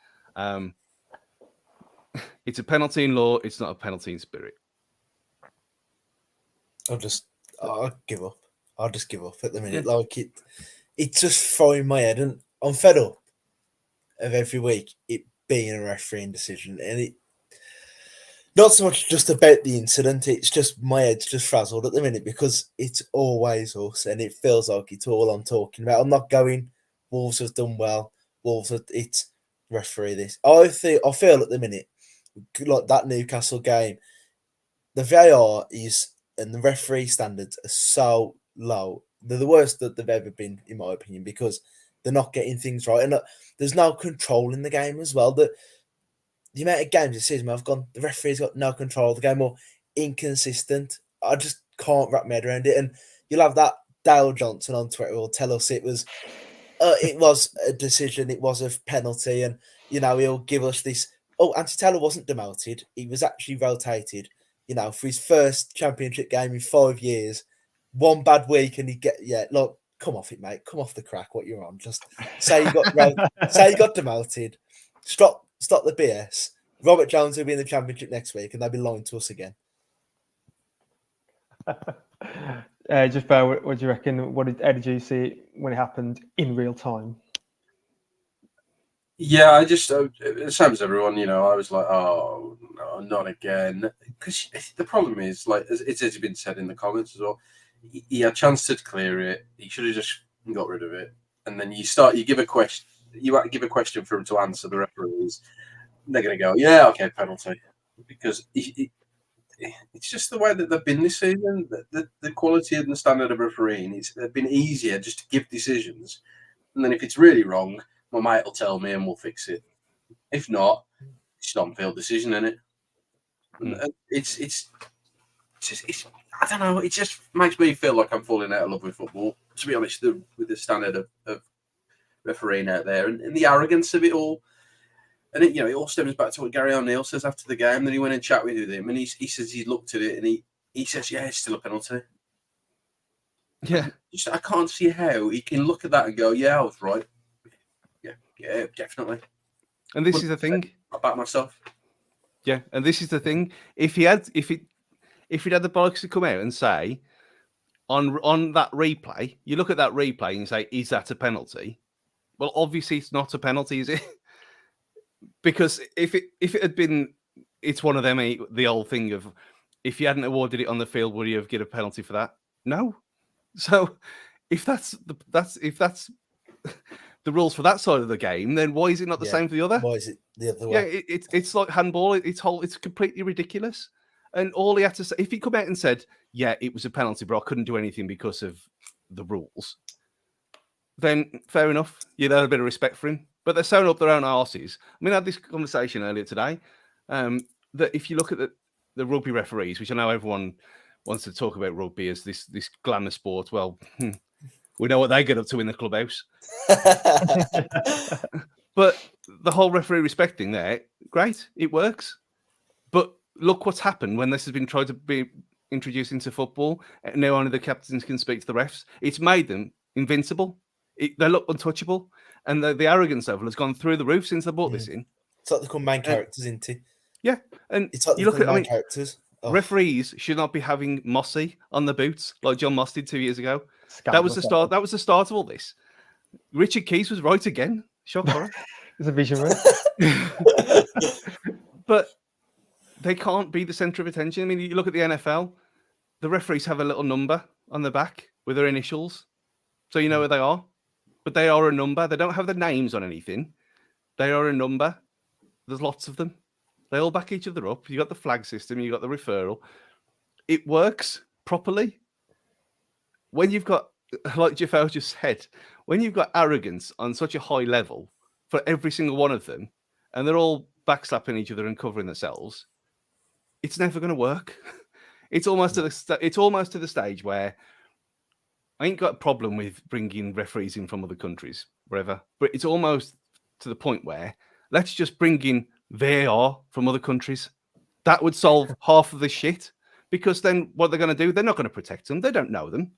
It's a penalty in law. It's not a penalty in spirit. I'll give up. I'll just give up at the minute. Like it's just throwing my head, and I'm fed up of every week it being a refereeing decision, and it not so much just about the incident. It's just my head's just frazzled at the minute because it's always us, and it feels like it's all I'm talking about. I'm not going. Wolves have done well. It's referee this. I feel at the minute like that Newcastle game. The VAR is and the referee standards are so low. They're the worst that they've ever been, in my opinion, because they're not getting things right, and there's no control in the game as well. The amount of games this season I've gone, the referee's got no control of the game or inconsistent. I just can't wrap my head around it. And you'll have that Dale Johnson on Twitter will tell us it was a decision, it was a penalty, and he'll give us this. Oh, Anthony Taylor wasn't demoted; he was actually rotated. For his first championship game in 5 years, one bad week, and look, come off it, mate. Come off the crack. What you're on? Just say you got demoted. Stop the BS. Robert Jones will be in the championship next week, and they'll be lying to us again. Just what do you reckon? How did you see it when it happened in real time? Yeah, I just same as everyone. I was like, oh no, not again. Because the problem is, like, it's has been said in the comments as well. He had a chance to clear it. He should have just got rid of it. And then you give a question. You give a question for him to answer. The referees, they're going to go, yeah, okay, penalty, because it's just the way that they've been this season. The quality and the standard of refereeing, they've been easier just to give decisions, and then if it's really wrong, my mate will tell me and we'll fix it. If not, it's an on-field decision, isn't it? It's I don't know. It just makes me feel like I'm falling out of love with football. To be honest, with the standard of refereeing out there and the arrogance of it all. And it all stems back to what Gary O'Neill says after the game. Then he went and chatted with him, and he says he looked at it and he says, yeah, it's still a penalty. Yeah, I can't see how he can look at that and go, yeah, I was right. Yeah, definitely. And this is the thing. I back myself. Yeah, and this is the thing. If he'd had the bollocks to come out and say on that replay, you look at that replay and say, is that a penalty? Well, obviously it's not a penalty, is it? Because if it had been, it's one of them, the old thing of, if you hadn't awarded it on the field, would you have given a penalty for that? No. So if that's the rules for that side of the game, then why is it not the same for the other? Why is it the other way? Yeah, it's like handball. It's completely ridiculous. And all he had to say, if he come out and said, yeah, it was a penalty, but I couldn't do anything because of the rules, then fair enough. You'd have a bit of respect for him. But they're sewing up their own arses. I mean, I had this conversation earlier today, that if you look at the rugby referees, which I know everyone wants to talk about rugby as this glamour sport, well, we know what they get up to in the clubhouse. But the whole referee respect thing there, great, it works. But look what's happened when this has been tried to be introduced into football. And now only the captains can speak to the refs. It's made them invincible. They look untouchable. And the arrogance level has gone through the roof since they brought this in. It's like they become main characters, isn't it? Yeah. And it's like you look at main characters. Referees should not be having Mossy on the boots like John Moss did 2 years ago. That was the start. That was the start of all this. Richard Keys was right again. Shock horror. It's a vision, right? But they can't be the centre of attention. I mean, you look at the NFL, the referees have a little number on the back with their initials, so you know where they are. But they are a number. They don't have their names on anything. They are a number. There's lots of them. They all back each other up. You got the flag system. You got the referral. It works properly. When you've got, like Jeffo just said, when you've got arrogance on such a high level for every single one of them, and they're all backslapping each other and covering themselves, it's never going to work. It's almost to the stage where I ain't got a problem with bringing referees in from other countries, wherever, but it's almost to the point where let's just bring in VAR from other countries. That would solve half of the shit, because then what they're going to do, they're not going to protect them. They don't know them.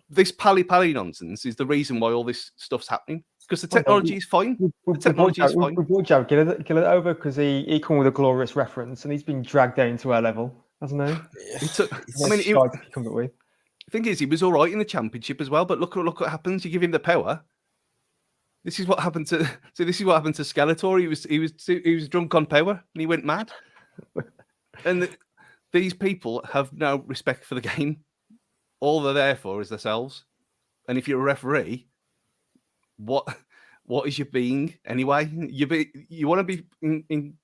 This pally nonsense is the reason why all this stuff's happening, because the technology is fine. The technology is fine. We brought Jared Gillett over because he come with a glorious reference, and he's been dragged down to our level, hasn't he? It thing is, he was all right in the Championship as well. But look what happens. You give him the power. This is what happened to. So this is what happened to Skeletor. He was drunk on power and he went mad. And these people have no respect for the game. All they're there for is themselves. And if you're a referee, what is your being anyway? You want to be in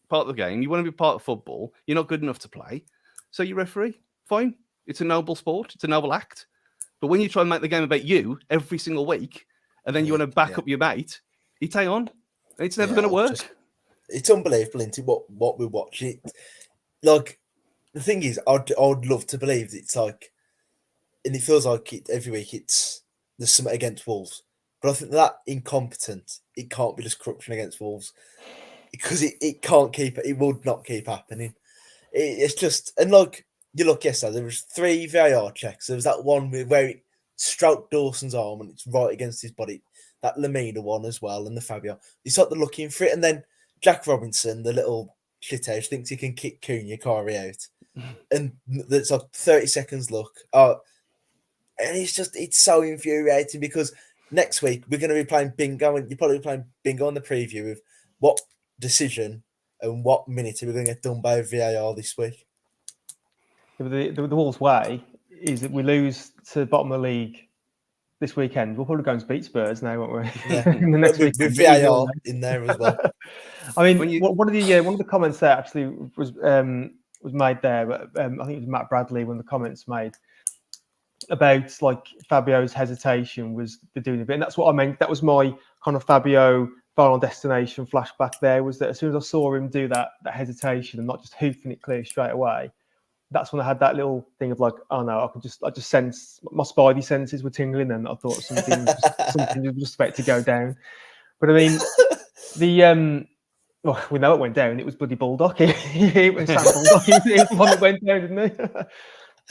part of the game. You want to be part of football. You're not good enough to play, so you referee. Fine, it's a noble sport. It's a noble act. But when you try and make the game about you every single week, and then you want to back up your mate, it's on. It's never going to work. It's unbelievable, isn't it? What we watch it. Like the thing is, I'd love to believe it's like, and it feels like every week there's something against Wolves. But I think that incompetent, it can't be just corruption against Wolves because it can't keep it would not keep happening. It's just, and like you look yesterday, there was 3 VAR checks. There was that one where it stroked Dawson's arm and it's right against his body. That Lamina one as well, and the Fabio. It's like they're looking for it, and then Jack Robinson, the little shithouse, thinks he can kick Cunha Kari out, and there's like 30 seconds look. And it's so infuriating because next week we're going to be playing bingo, and you're probably playing bingo on the preview of what decision and what minute we're going to get done by VAR this week. The Wolves' way is that we lose to the bottom of the league this weekend. We'll probably go and beat Spurs now, won't we? Yeah. In the next week, with VAR in there as well. I mean, one of the comments there actually was made there. But, I think it was Matt Bradley. One of the comments made about like Fabio's hesitation was the doing a bit, and that's what I meant. That was my kind of Fabio final destination flashback. There was that as soon as I saw him do that hesitation and not just hoofing it clear straight away, that's when I had that little thing of like, oh no, I just sense my spidey senses were tingling, and I thought something was just about to go down. But I mean, well, we know it went down. It was bloody Bulldog. It was Sam Bulldog. He was the one that went down, didn't he?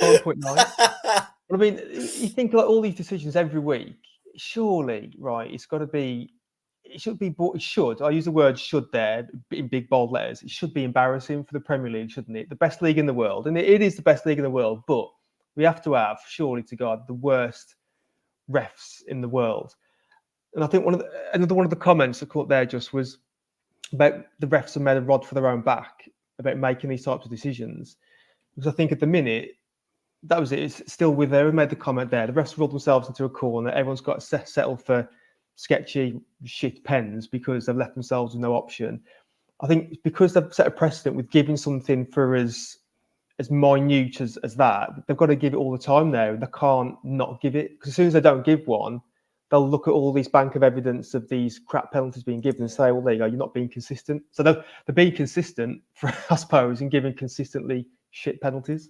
5.9. I mean, you think like all these decisions every week, surely, right? It should be. I use the word "should" there in big bold letters. It should be embarrassing for the Premier League, shouldn't it? The best league in the world, and it is the best league in the world. But we have to have, surely to God, the worst refs in the world. And I think another one of the comments I caught there just was about the refs have made a rod for their own back about making these types of decisions. Because I think at the minute, that was it. It's still with there. We made the comment there. The refs rolled themselves into a corner. Everyone's got to settle for sketchy shit pens because they've left themselves with no option. I think because they've set a precedent with giving something for as minute as that, they've got to give it all the time now. They can't not give it, because as soon as they don't give one, they'll look at all this bank of evidence of these crap penalties being given and say, well, there you go, you're not being consistent. So they're being consistent, I suppose, in giving consistently shit penalties.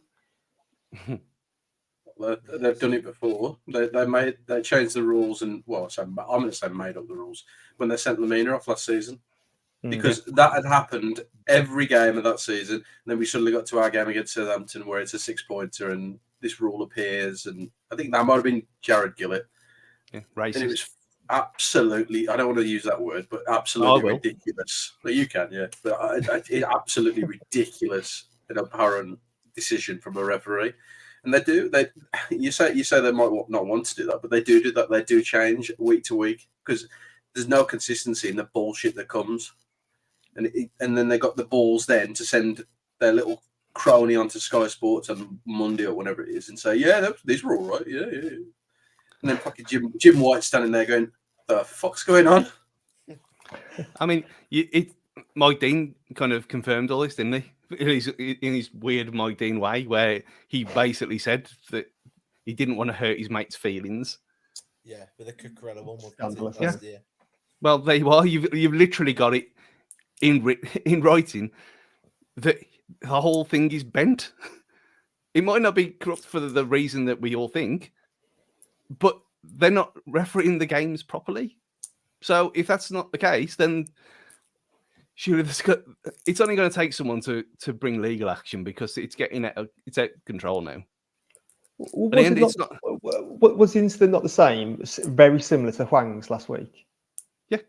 They've done it before. They changed the rules, and I'm going to say made up the rules when they sent Lamina off last season, because that had happened every game of that season. And then we suddenly got to our game against Southampton where it's a 6-pointer, and this rule appears, and I think that might have been Jared Gillett. Yeah, racist. And it was absolutely, I don't want to use that word, but absolutely ridiculous. Well, you can, yeah, but it's absolutely ridiculous and apparent decision from a referee. And you say they might not want to do that, but they do that. They do change week to week because there's no consistency in the bullshit that comes. And then they got the balls then to send their little crony onto Sky Sports on Monday or whenever it is and say, yeah, these were all right. Yeah. And then fucking Jim White standing there going, the fuck's going on? I mean, Mike Dean kind of confirmed all this, didn't he? In his weird Mike Dean way, where he basically said that he didn't want to hurt his mate's feelings. Yeah, with a Cucurella one. Yeah. Well, there you are. You've literally got it in writing that the whole thing is bent. It might not be corrupt for the reason that we all think, but they're not refereeing the games properly. So if that's not the case, then surely it's only going to take someone to bring legal action because it's out of control now. Was the incident not the same? Very similar to Huang's last week. Yeah,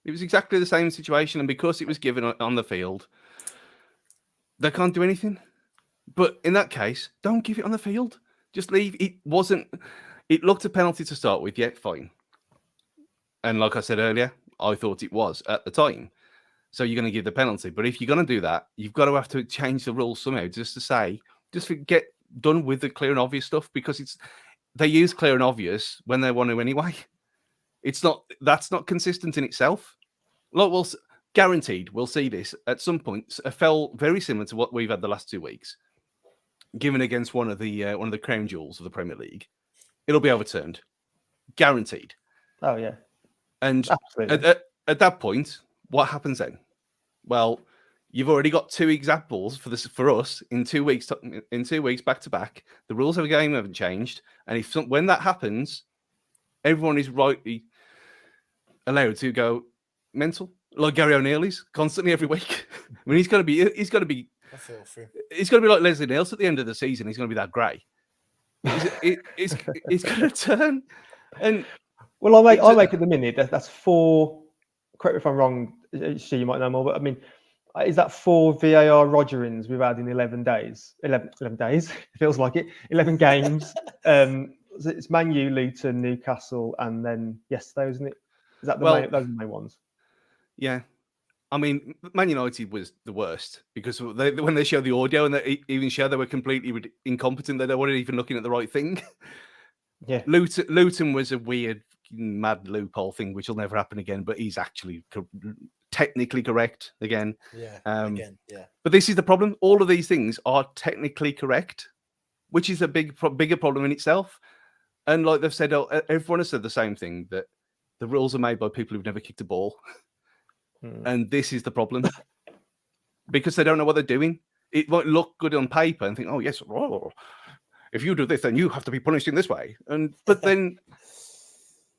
it was exactly the same situation, and because it was given on the field, they can't do anything. But in that case, don't give it on the field. Just leave. It wasn't. It looked a penalty to start with. Yeah, fine. And like I said earlier, I thought it was at the time. So you're going to give the penalty. But if you're going to do that, you've got to have to change the rules somehow, just to say, just get done with the clear and obvious stuff, because they use clear and obvious when they want to anyway. That's not consistent in itself. Look, guaranteed we'll see this at some point. A fell very similar to what we've had the last 2 weeks, given against one of the crown jewels of the Premier League. It'll be overturned, guaranteed. Oh yeah, and absolutely. At that point, what happens then? Well, you've already got 2 examples for us in 2 weeks. In 2 weeks, back to back, the rules of the game haven't changed, and when that happens, everyone is rightly allowed to go mental, like Gary O'Neill is constantly every week. I mean, he's going to be. I feel for him. He's going to be like Leslie Niels at the end of the season. He's going to be that grey. It's going to turn. And well, I make at the minute that's 4. Correct me if I'm wrong. You might know more, but I mean, is that 4 VAR Rogerings we've had in 11 days? 11 days. It feels like it. 11 games. It's Man U, Luton, Newcastle, and then yesterday, isn't it? Is that those are the main ones? Yeah. I mean, Man United was the worst, because when they show the audio and they even show they were completely incompetent, they weren't even looking at the right thing. Yeah. Luton was a weird, mad loophole thing, which will never happen again, but he's actually technically correct again. Yeah. But this is the problem. All of these things are technically correct, which is a bigger problem in itself. And like they've said, everyone has said the same thing, that the rules are made by people who've never kicked a ball. And this is the problem, because they don't know what they're doing. It might look good on paper and think, oh, yes, if you do this, then you have to be punished in this way. But then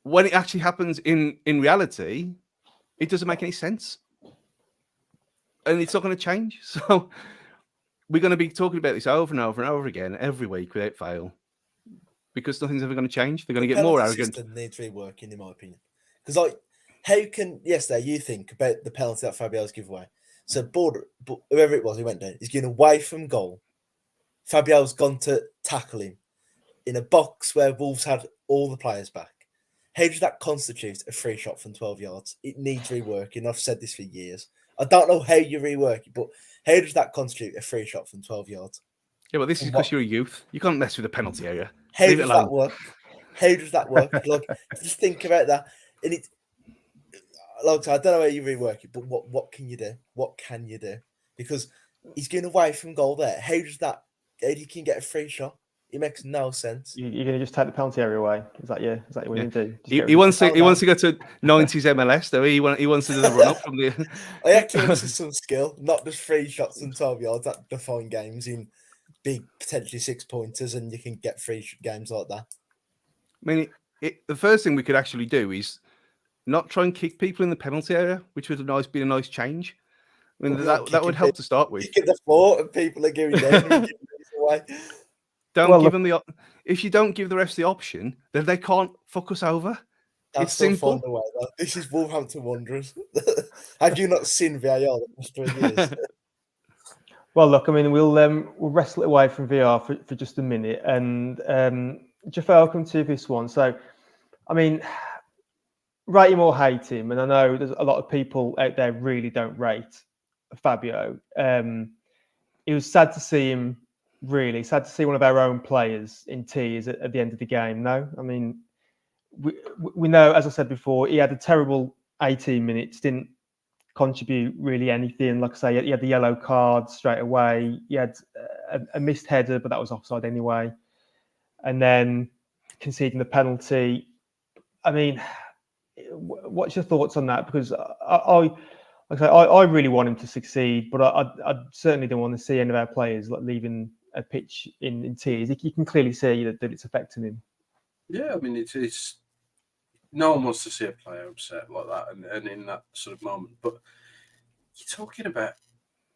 when it actually happens in reality, it doesn't make any sense. And it's not going to change. So we're going to be talking about this over and over and over again every week without fail, because nothing's ever going to change. They're going to get more arrogant. The needs reworking, in my opinion. Because how can yesterday you think about the penalty that Fabio's give away? So whoever it was, he went down. He's going away from goal. Fabio's gone to tackle him in a box where Wolves had all the players back. How does that constitute a free shot from 12 yards? It needs reworking. I've said this for years. I don't know how you rework it, but how does that constitute a free shot from 12 yards? Yeah, well, this is because you're a youth. You can't mess with the penalty area. How does that work? How does that work? Just think about that. And it's like, I don't know how you rework it, but what can you do? What can you do? Because he's going away from goal there. How do you can get a free shot? It makes no sense. You're going to just take the penalty area away? Is that what you want to do? He wants to go to 90s MLS, though. He wants to do the run up from the. I actually want to see some skill, not just 3 shots and 12 yards that define games in big, potentially 6-pointers, and you can get 3 games like that. I mean, the first thing we could actually do is not try and kick people in the penalty area, which would be a nice change. I mean, that would help to start with. Kick the floor and people are going down. Away. Don't give them if you don't give the refs the option, then they can't fuck us over. It's simple. Away, this is Wolverhampton Wanderers. Have you not seen VAR the past 3 years? Well, look, I mean, we'll wrestle it away from VR for just a minute, and Jeff, welcome to this one. So, I mean, rate him or hate him, and I know there's a lot of people out there really don't rate Fabio. It was sad to see him. Really sad to see one of our own players in tears at the end of the game. No, I mean, we know, as I said before, he had a terrible 18 minutes, didn't contribute really anything. Like I say, he had the yellow card straight away. He had a missed header, but that was offside anyway. And then conceding the penalty. I mean, what's your thoughts on that? Because I really want him to succeed, but I certainly don't want to see any of our players leaving a pitch in tears. You can clearly see that it's affecting him. Yeah, I mean, it's no one wants to see a player upset like that and in that sort of moment. But you're talking about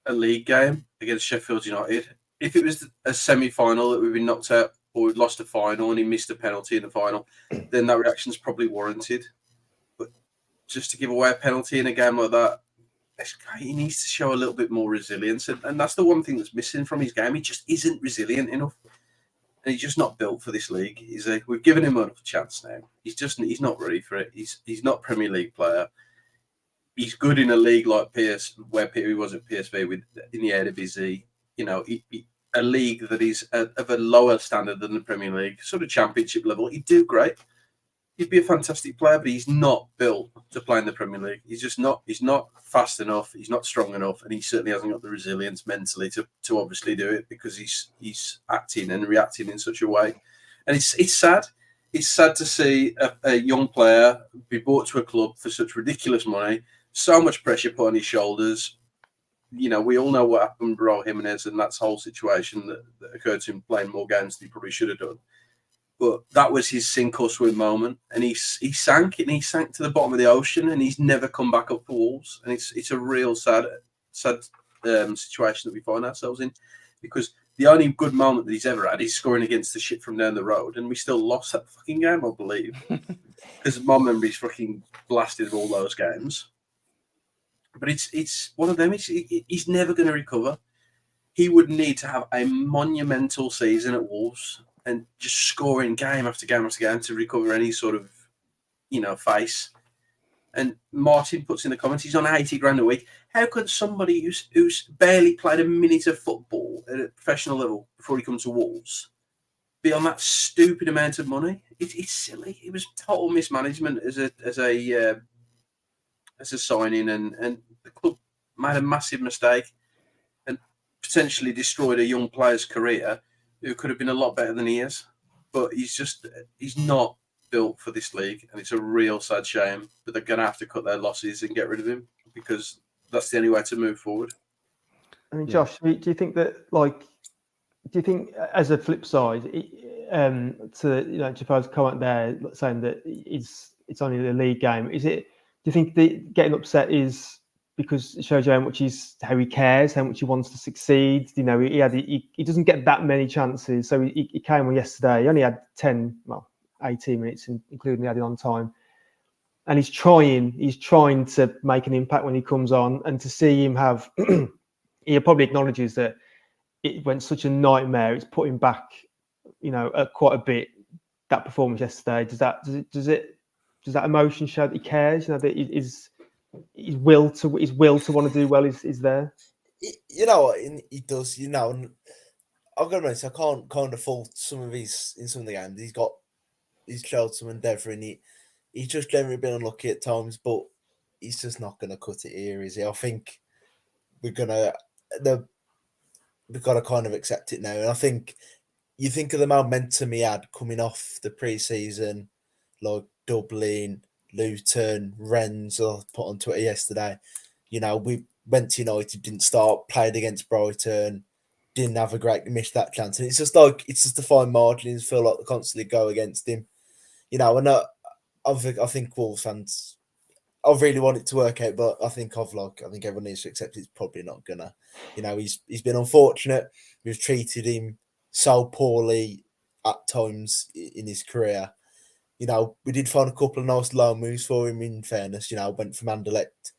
a league game against Sheffield United. If it was a semi-final that we've been knocked out or we'd lost a final and he missed a penalty in the final, then that reaction's probably warranted. But just to give away a penalty in a game like that, he needs to show a little bit more resilience. And that's the one thing that's missing from his game. He just isn't resilient enough. and he's just not built for this league. We've given him a chance now. He's not ready for it. He's not Premier League player. He's good in a league like where he was at PSV in the Eredivisie. A league that is of a lower standard than the Premier League, sort of Championship level. He'd do great. He'd be a fantastic player, but he's not built to play in the Premier League. He's just not. He's not fast enough. He's not strong enough, and he certainly hasn't got the resilience mentally to obviously do it because he's acting and reacting in such a way. And it's sad. It's sad to see a young player be brought to a club for such ridiculous money, so much pressure put on his shoulders. We all know what happened with Raul Jimenez and that whole situation that occurred to him playing more games than he probably should have done. But that was his sink or swim moment, and he sank to the bottom of the ocean, and he's never come back up for Wolves. And it's a real sad situation that we find ourselves in, because the only good moment that he's ever had is scoring against the shit from down the road, and we still lost that fucking game, I believe, because my memory's fucking blasted of all those games. But it's one of them. He's never going to recover. He would need to have a monumental season at Wolves and just scoring game after game after game to recover any sort of, face. And Martin puts in the comments, he's on 80 grand a week. How could somebody who's barely played a minute of football at a professional level before he comes to Wolves be on that stupid amount of money? It's silly. It was total mismanagement as a signing, and the club made a massive mistake and potentially destroyed a young player's career who could have been a lot better than he is. But he's not built for this league, and it's a real sad shame. But they're going to have to cut their losses and get rid of him, because that's the only way to move forward. I mean, Josh, do you think that, as a flip side, to Jaffar's comment there, saying that it's only a league game, do you think that getting upset is because it shows you how he cares, how much he wants to succeed? He doesn't get that many chances. So he came on yesterday. He only had 18 minutes, including the added on time. And he's trying to make an impact when he comes on, and to see him have, he probably acknowledges that it went such a nightmare. It's put him back, quite a bit. That performance yesterday, does that emotion show that he cares? That his will to want to do well is there. He does. I've got to admit, I can't kind of fault some of in some of the games. He's showed some endeavour, and he's just generally been unlucky at times, but he's just not going to cut it here, is he? I think we've got to kind of accept it now. And I think you think of the momentum he had coming off the pre-season, like Dublin, Luton, Rennes, I put on Twitter yesterday. We went to United, didn't start, played against Brighton, didn't have a great, missed that chance. And it's just the fine margins feel like they constantly go against him. And I think Wolves fans, I really want it to work out, but I think everyone needs to accept it's probably not gonna. He's been unfortunate. We've treated him so poorly at times in his career. We did find a couple of nice loan moves for him, in fairness. Went from Anderlecht,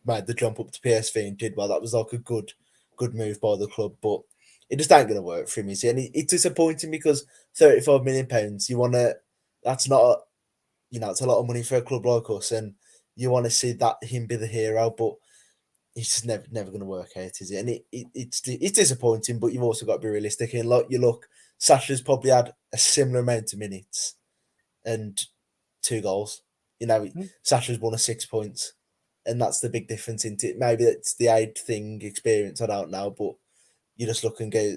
made the jump up to PSV and did well. That was like a good move by the club, but it just ain't going to work for him, is it? And it's disappointing because £35 million, that's not, it's a lot of money for a club like us, and you want to see him be the hero, but it's just never going to work out, is it? And it's disappointing, but you've also got to be realistic. And Sasha's probably had a similar amount of minutes and 2 goals. Sasha's won 6 points, and that's the big difference into it. Maybe it's the age thing, experience, I don't know, but you just look and go,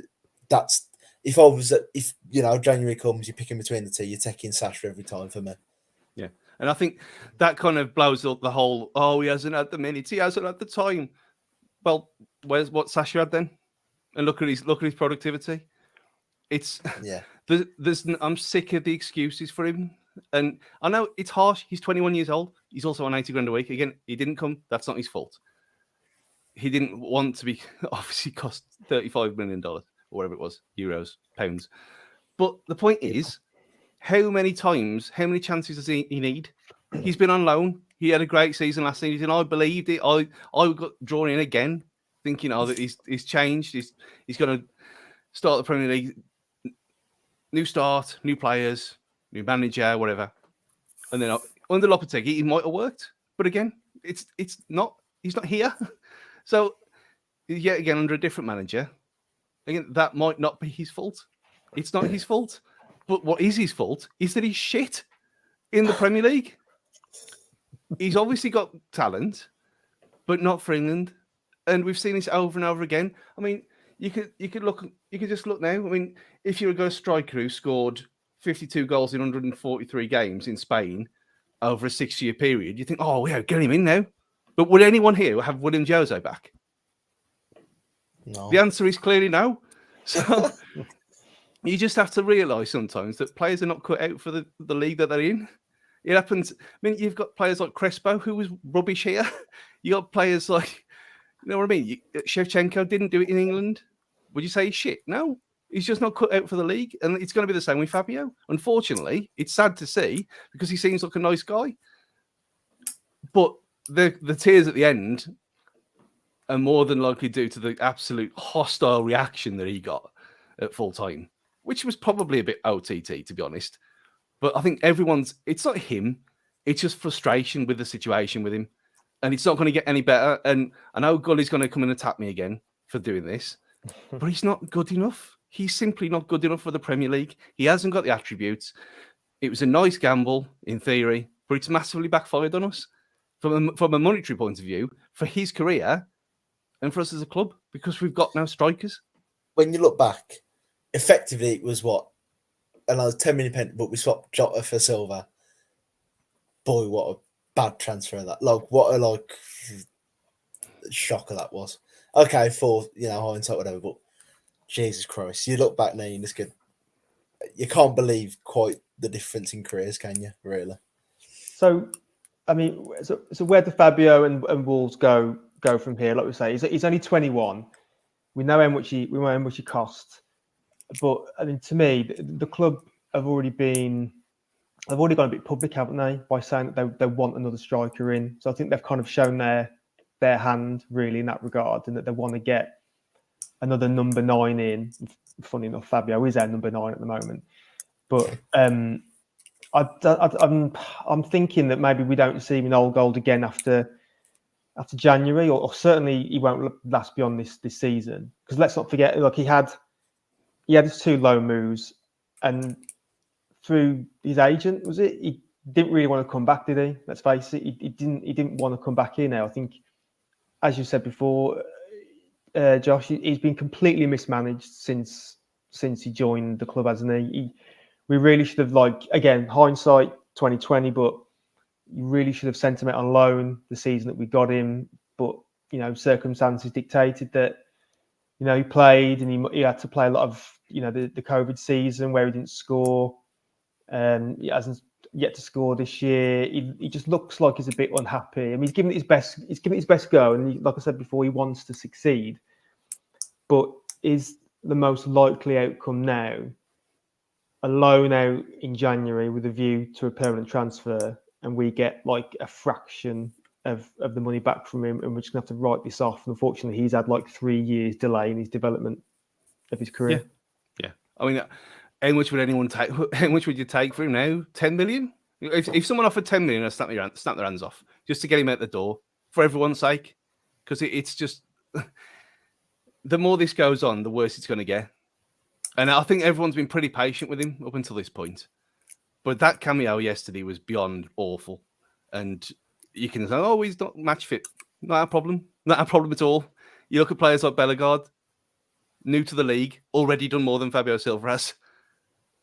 if January comes, you're picking between the two, you're taking Sasha every time for me. Yeah. And I think that kind of blows up the whole, he hasn't had the minutes, he hasn't had the time. Well, where's what Sasha had then? And look at his productivity. It's I'm sick of the excuses for him. And I know it's harsh. He's 21 years old. He's also on 80 grand a week. Again, he didn't come. That's not his fault. He didn't want to be, obviously cost $35 million or whatever it was, euros, pounds. But the point is, how many chances does he need? He's been on loan. He had a great season last season. I believed it. I got drawn in again, thinking, that he's changed. He's going to start the Premier League new start, new players, new manager, whatever. And then under Lopetegui, it might have worked, but again, it's not. He's not here, so yet again under a different manager. Again, that might not be his fault. It's not his fault. But what is his fault is that he's shit in the Premier League. He's obviously got talent, but not for England. And we've seen this over and over again. I mean, you could just look now. I mean, if you were a striker who scored 52 goals in 143 games in Spain over a 6-year period, you think, oh yeah, get him in now. But would anyone here have William Jose back? No. The answer is clearly no. So you just have to realise sometimes that players are not cut out for the league that they're in. It happens. I mean, you've got players like Crespo, who was rubbish here. You got players like, you know what I mean? Shevchenko didn't do it in England. Would you say he's shit? No. He's just not cut out for the league. And it's going to be the same with Fabio. Unfortunately, it's sad to see because he seems like a nice guy. But the tears at the end are more than likely due to the absolute hostile reaction that he got at full time, which was probably a bit OTT, to be honest. But I think it's not him, it's just frustration with the situation with him. And it's not going to get any better. And I know Gully's going to come and attack me again for doing this, but he's not good enough. He's simply not good enough for the Premier League. He hasn't got the attributes. It was a nice gamble, in theory, but it's massively backfired on us from a monetary point of view, for his career and for us as a club, because we've got no strikers. When you look back, effectively it was what? Another 10 million pence, but we swapped Jota for Silva. Boy, what a bad transfer that. What a shocker that was. Okay, for hindsight, whatever, but Jesus Christ. You look back now, you just you can't believe quite the difference in careers, can you, really? So, I mean, so where do Fabio and Wolves go from here? Like we say, he's only 21. We know how much he cost. But I mean, to me, the club have already gone a bit public, haven't they, by saying that they want another striker in. So I think they've kind of shown their hand really in that regard, and that they want to get another number 9 in. Funny enough, Fabio is our number 9 at the moment. But I'm thinking that maybe we don't see him in Old Gold again after January, or certainly he won't last beyond this season. Because let's not forget, he had his 2 loan moves, and through his agent, was it? He didn't really want to come back, did he? Let's face it, he didn't want to come back here now. I think, as you said before, Josh, he's been completely mismanaged since he joined the club, hasn't he? We really should have, again, hindsight 2020, but you really should have sent him out on loan the season that we got him. But circumstances dictated that he played, and he had to play a lot of the COVID season where he didn't score. He hasn't yet to score this year. He just looks like he's a bit unhappy. I mean, he's given it his best. He's given it his best go, and like I said before, he wants to succeed. But is the most likely outcome now a loan out in January with a view to a permanent transfer, and we get a fraction of the money back from him, and we're just going to have to write this off? And unfortunately, he's had 3 years delay in his development of his career. Yeah. I mean, how much would anyone take? How much would you take for him now? 10 million? If someone offered 10 million, I'd snap their hands off just to get him out the door for everyone's sake. Because it's just, the more this goes on, the worse it's going to get. And I think everyone's been pretty patient with him up until this point. But that cameo yesterday was beyond awful. And you can say, oh, he's not match fit. Not a problem. Not a problem at all. You look at players like Bellegarde, new to the league, already done more than Fabio Silva has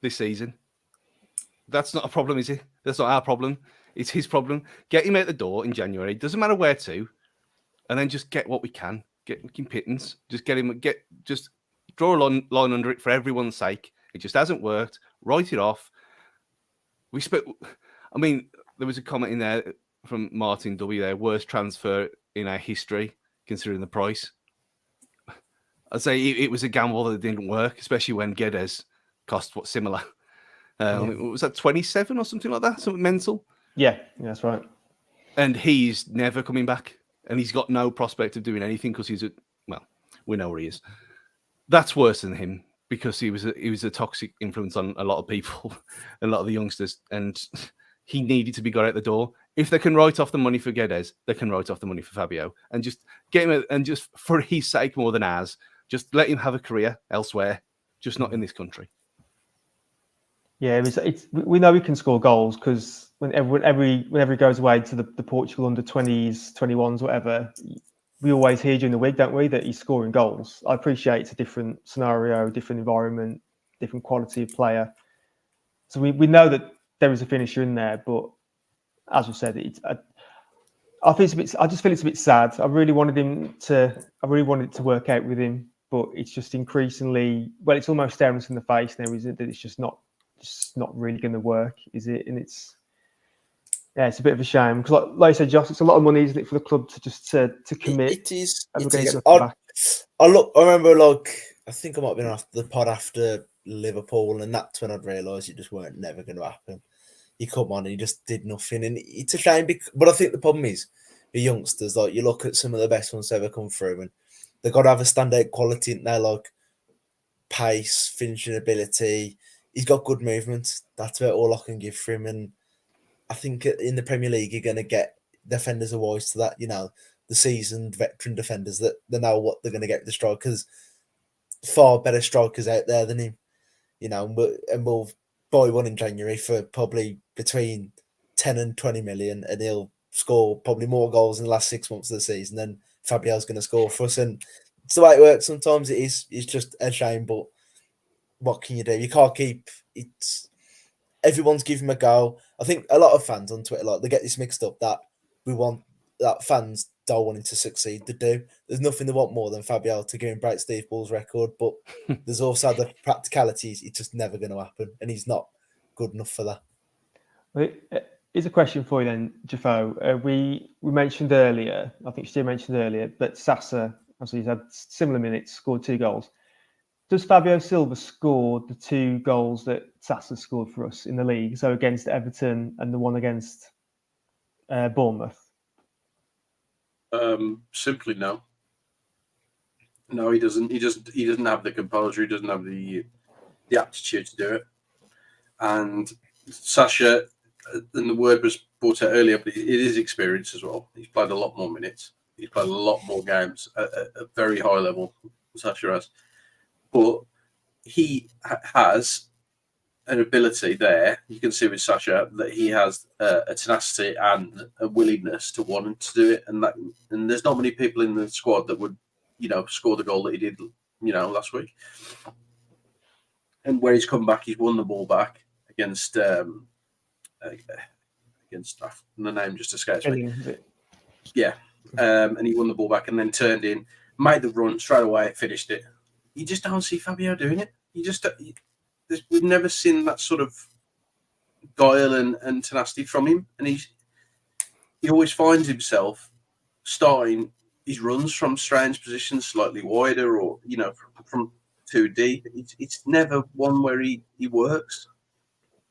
this season. That's not a problem, is it? That's not our problem. It's his problem. Get him out the door in January. Doesn't matter where to. And then just get what we can. Get fucking pittance. Just just draw a line under it for everyone's sake. It just hasn't worked. Write it off. I mean, there was a comment in there from Martin W. there, worst transfer in our history, considering the price. I'd say it was a gamble that didn't work, especially when Guedes cost similar. Was that 27 or something like that? Something mental? Yeah, that's right. And he's never coming back. And he's got no prospect of doing anything because we know where he is. That's worse than him because he was a toxic influence on a lot of people, a lot of the youngsters, and he needed to be got out the door. If they can write off the money for Guedes, they can write off the money for Fabio, and just get him, and just for his sake more than ours, just let him have a career elsewhere, just not in this country. Yeah, we know he can score goals because whenever he goes away to the Portugal under 20s, 21s, whatever, we always hear during the week, don't we, that he's scoring goals. I appreciate it's a different scenario, different environment, different quality of player. So we know that there is a finisher in there, but as we said, I just feel it's a bit sad. I really wanted it to work out with him, but it's just increasingly, well, it's almost staring us in the face now, isn't it? That it's just not really going to work, is it? And it's a bit of a shame because, like you said, Josh, it's a lot of money, isn't it, for the club to just to commit? It is. And It we're is. going to get back. I remember, I think I might have been after the pod after Liverpool, and that's when I'd realised it just weren't never going to happen. He come on and he just did nothing, and it's a shame. But I think the problem is the youngsters. Like, you look at some of the best ones to ever come through, and they've got to have a standout quality in there, like pace, finishing ability. He's got good movement. That's about all I can give for him. And I think in the Premier League, you're going to get defenders are wise to that. You know, the seasoned veteran defenders that they know what they're going to get with the strikers. Far better strikers out there than him. You know, and we'll buy one in January for probably between 10 and 20 million, and he'll score probably more goals in the last 6 months of the season than Fabio's going to score for us. And it's the way it works. Sometimes it's just a shame, but what can you do? You can't keep it. Everyone's giving him a go. I think a lot of fans on Twitter, they get this mixed up that fans don't want him to succeed. They do. There's nothing they want more than Fabio to go and break Steve Bull's record, but there's also the practicalities. It's just never going to happen, and he's not good enough for that. Well, here's a question for you then, Jafo. We mentioned earlier, I think Stu mentioned earlier, that Sasa, obviously he's had similar minutes, scored 2 goals. Does Fabio Silva score the 2 goals that Sasa scored for us in the league? So against Everton and the one against Bournemouth? Simply no. No, he doesn't. He doesn't have the composure. He doesn't have the aptitude to do it. And Sasha, and the word was brought out earlier, but it is experience as well. He's played a lot more minutes. He's played a lot more games at a very high level. Sasha has. But he has an ability there. You can see with Sasha that he has a tenacity and a willingness to want to do it, and there's not many people in the squad that would, score the goal that he did, last week. And where he's come back, he's won the ball back against the name just escapes me. Yeah, and he won the ball back and then turned in, made the run straight away, finished it. You just don't see Fabio doing it. We've never seen that sort of guile and tenacity from him, and he always finds himself starting his runs from strange positions, slightly wider, or from too deep. It's never one where he works.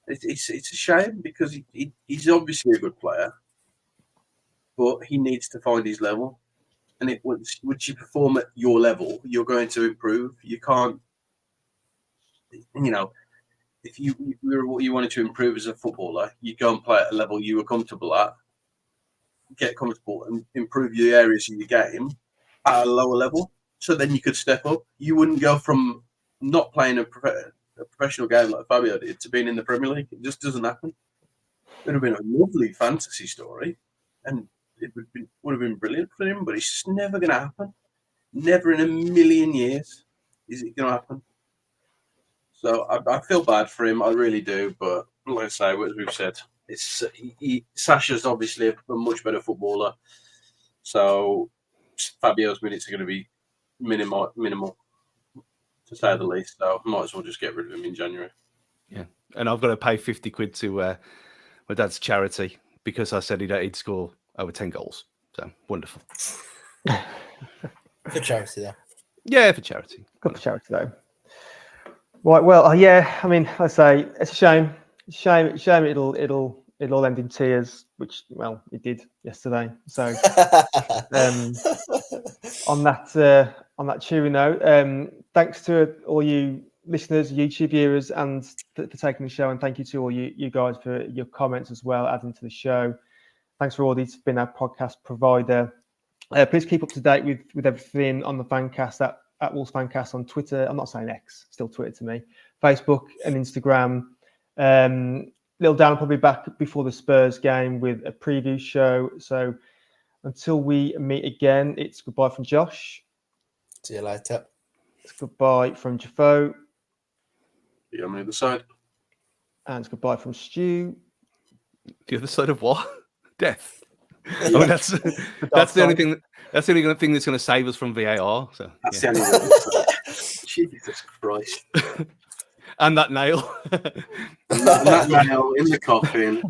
It's a shame because he's obviously a good player, but he needs to find his level. And once you perform at your level, you're going to improve. You can't, if you wanted to improve as a footballer, you go and play at a level you were comfortable at, get comfortable and improve your areas of your game at a lower level. So then you could step up. You wouldn't go from not playing a professional game like Fabio did to being in the Premier League. It just doesn't happen. It would have been a lovely fantasy story, and it would have been brilliant for him, but it's just never going to happen. Never in a million years is it going to happen. So I feel bad for him. I really do. But like I say, as we've said, Sasha's obviously a much better footballer. So Fabio's minutes are going to be minimal, to say the least. So I might as well just get rid of him in January. Yeah, and I've got to pay 50 quid to my dad's charity because I said he'd score over 10 goals. So wonderful. For charity, though. Yeah, for charity. Good for charity, though. Right. Well, yeah. I mean, I say it's a shame. Shame. It'll end in tears, which it did yesterday. So on that cheery note, thanks to all you listeners, YouTube viewers, and for taking the show. And thank you to all you guys for your comments as well, adding to the show. Thanks for all these been our podcast provider. Please keep up to date with everything on the Fancast at Wolves Fancast on Twitter. I'm not saying X, still Twitter to me. Facebook and Instagram. Little Dan will probably be back before the Spurs game with a preview show. So until we meet again, it's goodbye from Josh. See you later. It's goodbye from Jafo. Yeah, on the other side. And it's goodbye from Stu. The other side of what? Death. I mean, that's the only thing. That's the only thing that's going to save us from VAR. So That's the only one. Jesus Christ. And that nail. And that nail in the coffin.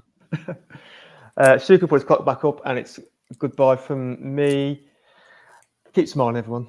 Stu can put his clock back up, and it's goodbye from me. Keep smiling, everyone.